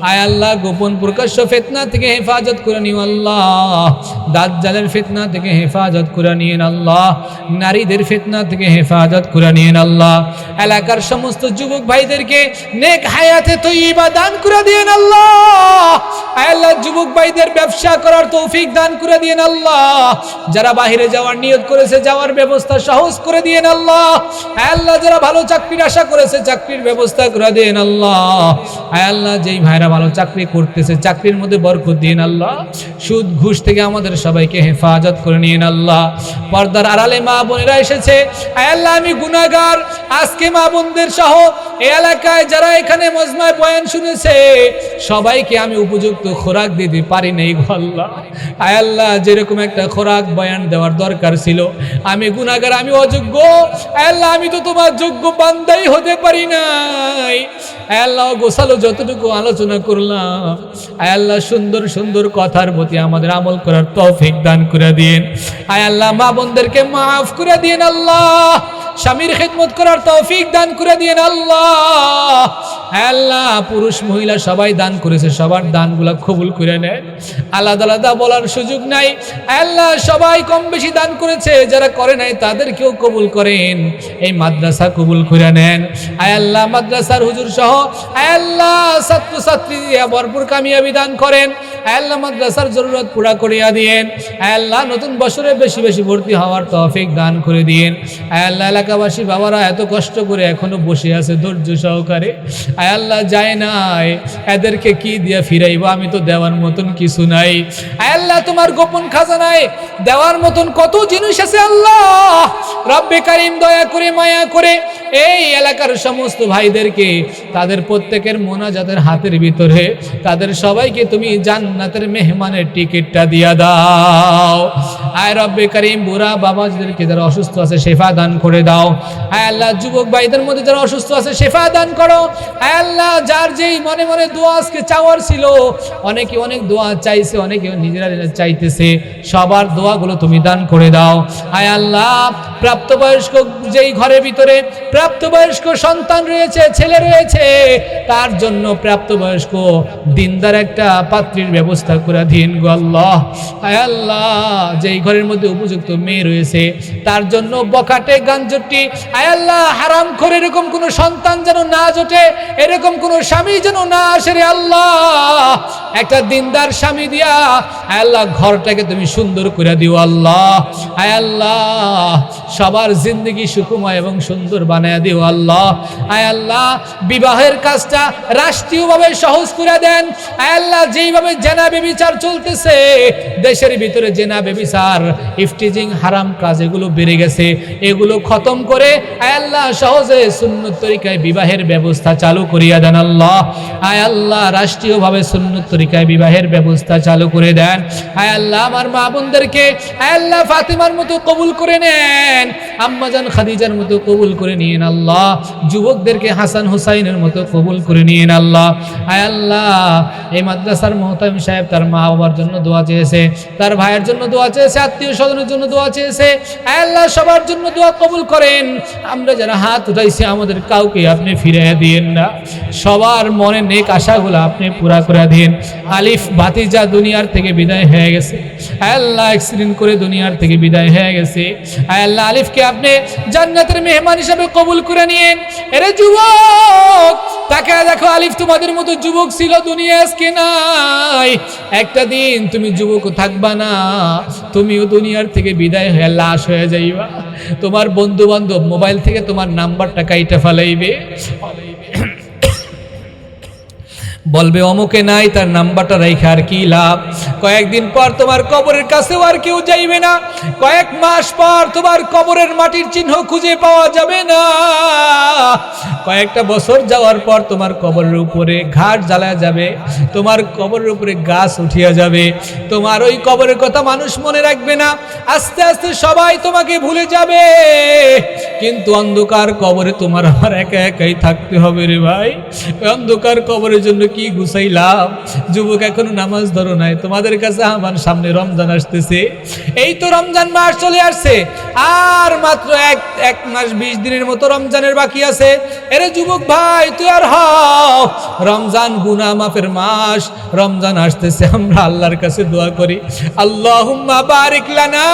আয় আল্লাহ গোপন প্রকাশ্য ফিতনা থেকে হেফাজত করে নিও আল্লাহ দাজ্জালের ফিতনা থেকে হেফাজত করে নিয়েন আল্লাহ নারীদের ফিতনা থেকে হেফাজত করে নিয়েন আল্লাহ এলাকার সমস্ত যুবক ভাইদেরকে নেক হায়াতে তয়্যিবা দান করে দিয়েন আল্লাহ আয় আল্লাহ যুবক ভাইদের ব্যবসা করার তৌফিক দান করে দিয়েন আল্লাহ যারা বাইরে যাওয়ার নিয়ত করেছে যাওয়ার ব্যবস্থা সহজ করে দিয়েন আল্লাহ আয় আল্লাহ যারা ভালো চাকরির আশা করেছে চাকরির ব্যবস্থা করে দেন আল্লাহ আয় আল্লাহ যেই ভাইরা ভালো চাকরি করতেছে চাকরির মধ্যে বরকত দিন আল্লাহ সুদ ঘুষ থেকে আমাদের সবাইকে হেফাজত করে নিন আল্লাহ পর্দার আড়ালে মা বোনেরা এসেছে আয় আল্লাহ আমি গুনাহগার আজকে মা বোনদের সহ এই এলাকায় যারা এখানে মজমায় বয়ান শুনেছে সবাইকে আমি উপযুক্ত খোরাক দিতে পারি নাই গো আল্লাহ। আয় আল্লাহ, যেরকম একটা খোরাক বয়ান দেওয়ার দরকার ছিল, আমি গুনাহগার, আমি অযোগ্য। আয় আল্লাহ, আমি তো তোমার যোগ্য বান্দাই হতে পারি নাই। আয় আল্লাহ, গোছালো যতটুকু আলোচনা করলাম, আয় আল্লাহ, সুন্দর সুন্দর কথার প্রতি আমাদের আমল করার তৌফিক দান করে দিন। আয় আল্লাহ, মা বোনদেরকে মাফ করে দিন আল্লাহ, স্বামীর খেদমত করার তৌফিক দান করে দিন আল্লাহ। আল্লাহ, পুরুষ মহিলা সবাই দান করেছে, সবার দানগুলা কবুল করে নেন। আলাদা আলাদা বলার সুযোগ নাই। আল্লাহ, সবাই কম বেশি দান করেছে, যারা করে নাই তাদেরকেও কবুল করেন। এই মাদ্রাসা কবুল করে নেন। আয় আল্লাহ, মাদ্রাসার হুজুর সহ আয় আল্লাহ ছাত্র ছাত্রী দিয়ে ভরপুর কামিয়াবি দান করেন। আয় আল্লাহ, মাদ্রাসার জরুরত পুরা করিয়া দিয়েন। আয় আল্লাহ, নতুন বছরে বেশি বেশি ভর্তি হওয়ার তৌফিক দান করে দিন। আয় আল্লাহ, এলাকাবাসী বাবারা এত কষ্ট করে এখনো বসে আছে ধৈর্য সহকারে, আয় আল্লাহ যায় নাই, এদেরকে কি দিয়া ফিরাইব? আমি তো দেওয়ার মতন কিছু নাই। আয় আল্লাহ, তোমার গোপন খাজানায় দেওয়ার মতন কত জিনিস আছে আল্লাহ। রব্বে কারীম, দয়া করে মায়া করে এই এলাকার সমস্ত ভাইদেরকে, তাদের প্রত্যেকের মোনাজাতের হাতের ভিতরে তাদের সবাইকে তুমি জান্নাতের মেহমানের টিকিটটা দিয়া দাও। আয় রব্বে কারীম, বুড়া বাবাজিদেরকে যারা অসুস্থ আছে শেফা দান করে দাও। আয় আল্লাহ, যুবক ভাইদের মধ্যে যারা অসুস্থ আছে শেফা দান করো। আয় আল্লাহ, যার যেই মনে মনে দোয়া আজকে চাওয়ার ছিল, অনেকে অনেক দোয়া চাইছে, অনেকে নিজেরা চাইতেছে, সবার দোয়াগুলো তুমি দান করে দাও। আয় আল্লাহ, প্রাপ্তবয়স্ক যেই ঘরের ভিতরে প্রাপ্তবয়স্ক সন্তান রয়েছে, ছেলে রয়েছে, তার জন্য প্রাপ্তবয়স্ক দিনদার একটা পাত্রীর ব্যবস্থা করে দিন গো আল্লাহ। আয় আল্লাহ, যেই ঘরের মধ্যে উপযুক্ত মেয়ে রয়েছে তার জন্য বকাটে গাঞ্জটি, আয় আল্লাহ, হারাম করে এরকম কোন সন্তান যেন না জোটে, এরকম কোন স্বামী যেন না আসে রে আল্লাহ। একটা দিনদার স্বামী দিয়া আয় আল্লাহ ঘরটাকে তুমি সুন্দর করে দিও আল্লাহ। আয় আল্লাহ, সবার জিন্দগি সুখময় এবং সুন্দর বানায় দিও আল্লাহ। আয় আল্লাহ, বিবাহের কাজটা রাষ্ট্রীয়ভাবে সহজ করে দেন। আয় আল্লাহ, যেইভাবে জেনা ব্যভিচার চলতেছে দেশের ভিতরে, জেনা ব্যভিচার, ইফটিজিং, হারাম কাজ এগুলো বেড়ে গেছে, এগুলো খতম করে আয় আল্লাহ সহজে সুন্নত তরিকায় বিবাহের ব্যবস্থা চালু করিয়া দেন আল্লাহ। আয় আল্লাহ, রাষ্ট্রীয়ভাবে সুন্নত তরিকায় বিবাহের ব্যবস্থা চালু করে দেন। আয় আল্লাহ, আমার মা বোনদেরকে আয় আল্লাহ ফাতিমার মতো কবুল করে নেন, আম্মাজান খাদিজার মতো কবুল করে নিয়েন আল্লাহ। যুবকদেরকে হাসান হুসাইনের মতো কবুল করে নিয়েন আল্লাহ। আয় আল্লাহ, এই মাদ্রাসার মোহতামিম সাহেব তার মা বাবার জন্য দোয়া চেয়েছে, তার ভাইয়ের জন্য দোয়া চেয়েছে, আত্মীয় স্বজনের জন্য দোয়া চেয়েছে। আয় আল্লাহ, সবার জন্য দোয়া কবুল করেন। আমরা যারা হাত উঠাইছি আমাদের কাউকে আপনি ফিরিয়ে দিয়েন না, সবার মনে নেক আশাগুলো আপনি পুরা করে দিন। আলিফ ভাতিজা দুনিয়ার থেকে বিদায় হয়ে গেছে, আয় আল্লাহ অ্যাক্সিডেন্ট করে দুনিয়ার থেকে বিদায় হয়ে গেছে। আয় আল্লাহ, আলিফকে আপনি জান্নাতের মেহমান হিসেবে কবুল করে নিয়েন। এরে যুবক, তাকে দেখো, আলিফ তোমাদের মতো যুবক ছিল, দুনিয়া আজকে নাই। একটা দিন তুমি যুবক থাকবা না, তুমিও দুনিয়ার থেকে বিদায় হয়ে লাশ হয়ে যাইবা। তোমার বন্ধু বান্ধব মোবাইল থেকে তোমার নাম্বারটা কাইটা ফেলাইবে, বলবে অমুকে নাই, তার নাম্বারটা রেখে আর কি লাভ। কয়েকদিন পর তোমার কবরের কাছেও আর কেউ যাইবে না, কয়েক মাস পর তোমার কবরের মাটির চিহ্ন খুঁজে পাওয়া যাবে না, কয়েকটা বছর যাওয়ার পর তোমার কবরের উপরে ঘাট জ্বালা যাবে, তোমার কবরের উপরে গাছ উঠিয়া যাবে, তোমার ওই কবরের কথা মানুষ মনে রাখবে না, আস্তে আস্তে সবাই তোমাকে ভুলে যাবে। কিন্তু অন্ধকার কবরে তোমার আমার একা একাই থাকতে হবে রে ভাই। অন্ধকার কবরের জন্য কি গুছাইলাম? যুবক, এখনো নামাজ ধরো নাই, তোমাদের কাছে আমার সামনে রমজান আসতেছে, এই তো রমজান মাস চলে আসছে, আর মাত্র এক মাস 20 দিনের মতো রমজানের বাকি আছে। এরে যুবক ভাই, তুই আর হও, রমজান গুনাহ মাফের মাস, রমজান আসতেছে। আমরা আল্লাহর কাছে দোয়া করি, আল্লাহুম্মা বারিক লানা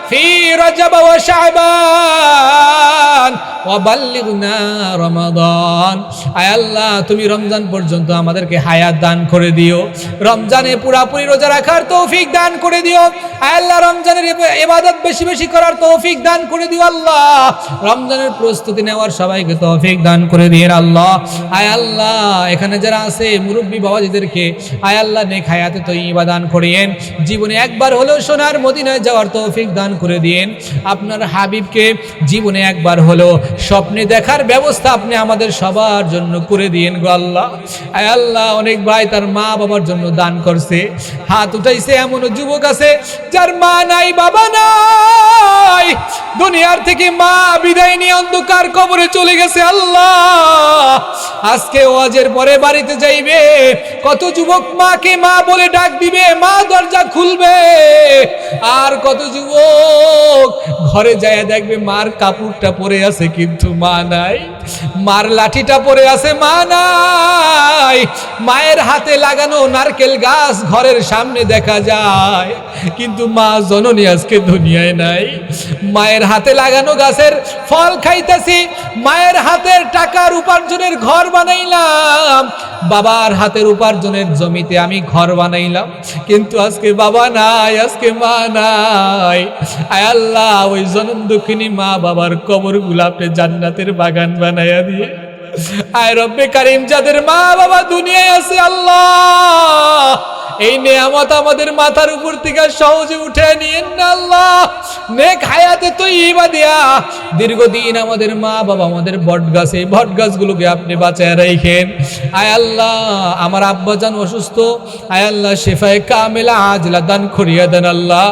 ফি রজব ওয়া শাবান ওয়া বাল্লিগনা রমাদান। আয় আল্লাহ, তুমি রমজান পর্যন্ত আমাদেরকে হায়াত দান করে দিও, রমজানে পুরাপুরি রোজা রাখার তৌফিক দান করে দিও। আয় আল্লাহ, রমজানের ইবাদত বেশি বেশি করার তৌফিক দান করে দিও আল্লাহ। রমজানের প্রস্তুতি নেওয়ার সবাইকে তৌফিক দান করে দিয়েন আল্লাহ। আয় আল্লাহ এখানে যারা আছে মুরব্বী বাবাজিদেরকে আয় আল্লাহ নেক হায়াতে তয়্যিবা দান করিয়েন, জীবনে একবার হলেও সোনার মদিনায় যাওয়ার তৌফিক দান করে দিয়েন। আপনার হাবিবকে জীবনে একবার হলেও স্বপ্নে দেখার ব্যবস্থা আপনি আমাদের সবার জন্য করে দিয়েন গো আল্লাহ। আয় আল্লাহ অনেক ভাই তার মা বাবার জন্য দান করছে, হাত উঠাইছে, এমনও যুবক আছে যার মা নাই বাবা নাই, দুনিয়ার থেকে মা বিদায় নিয়ে অন্ধকার কবরে চলে গেছে। আল্লাহ আজকে ওয়াজের পরে বাড়িতে যাইবে, কত যুবক মাকে মা বলে ডাক দিবে, মা দরজা খুলবে, আর কত যুবক ঘরে যায় দেখবে মার কাপড়টা পরে আছে কিন্তু মা নাই, মার লাঠিটা পরে আছে মা নাই, মায়ের হাতে লাগানো নারকেল গাছ ঘরের সামনে দেখা যায় কিন্তু মা জননী আজকে দুনিয়ায় নাই। মায়ের হাতে লাগানো গাছের ফল খাইতেছি, মায়ের হাতের টাকার উপার্জনের ঘর বানাইলাম, বাবার হাতের উপার্জনের জমিতে আমি ঘর বানাইলাম, কিন্তু আজকে বাবা নাই, আজকে মা নাই। আয় আল্লাহ ওই জনম দুঃখিনী মা বাবার কবরগুলো আপনি জান্নাতের বাগান বানাইয়া দিয়ে আয় রব্বে কারিম যাদের মা বাবা দুনিয়ায় আছে আল্লাহ এই নেয়ামত আমাদের মাথার উপর থেকে সহজে উঠে নিয়েন না আল্লাহ। নেক হায়াতে তয়্যিবা দিয়া দীর্ঘদিন আমাদের মা বাবা আমাদের বট গাছগুলোকে আপনি বাঁচায় রাখেন। আয় আল্লাহ আমার আব্বাজান অসুস্থ, আয় আল্লাহ শেফায়ে কামেলা আজলা দান করিয়া দেন আল্লাহ।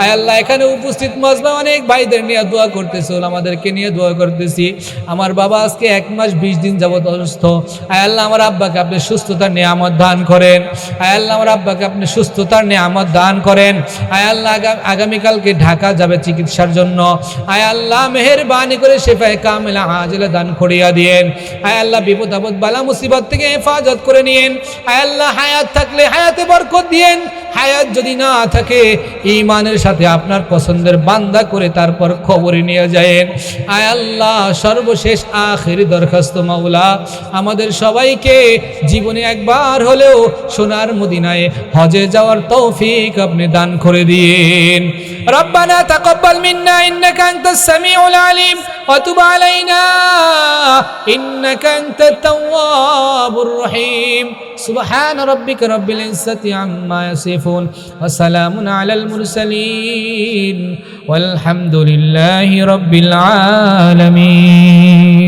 আয় আল্লাহ এখানে উপস্থিত মাজমা অনেক ভাইদের নিয়ে দোয়া করতেছে, আমাদেরকে নিয়ে দোয়া করতেছি। আমার বাবা আজকে 1 মাস 20 দিন যাবত অসুস্থ। আয় আল্লাহ আমার আব্বাকে আপনি সুস্থতার নিয়ামত দান করেন। আয় আল্লাহ আমার আব্বাকে আপনি সুস্থতার নিয়ামত দান করেন। আয় আল্লাহ আগামীকালকে ঢাকা যাবে চিকিৎসার জন্য, আয় আল্লাহ মেহেরবানি করে শেফায়ে কামেলা আজলা দান করিয়া দিয়েন। আয় আল্লাহ বিপদ আপদ বালা মুসিবত থেকে হেফাজত করে নিয়েন। আয় আল্লাহ হায়াত থাকলে হায়াতে বরকত দিয়েন, হায়াত যদি না থাকে ঈমানের সাথে আপনার পছন্দের বান্দা করে তারপর কবরে নিয়ে যায়েন। আয় আল্লাহ সর্বশেষ আখিরি দরখাস্ত মাওলা আমাদের সবাইকে জীবনে একবার হলেও সোনার মদিনায় হজে যাওয়ার তৌফিক আপনি দান করে দিন। রব্বানা তাকাব্বাল মিন্না ইন্নাকা আনতাস সামিউল আলিম ওয়া তুব আলাইনা ইন্নাকা আনতাত তাওয়াবুর রহিম। সুবহান রাব্বিকা রাব্বিল ইজ্জাতি আম্মা ইয়াসিফুন ওয়া সালামুন আলাল মুরসালিন ওয়াল হামদুলিল্লাহি রাব্বিল আলামিন।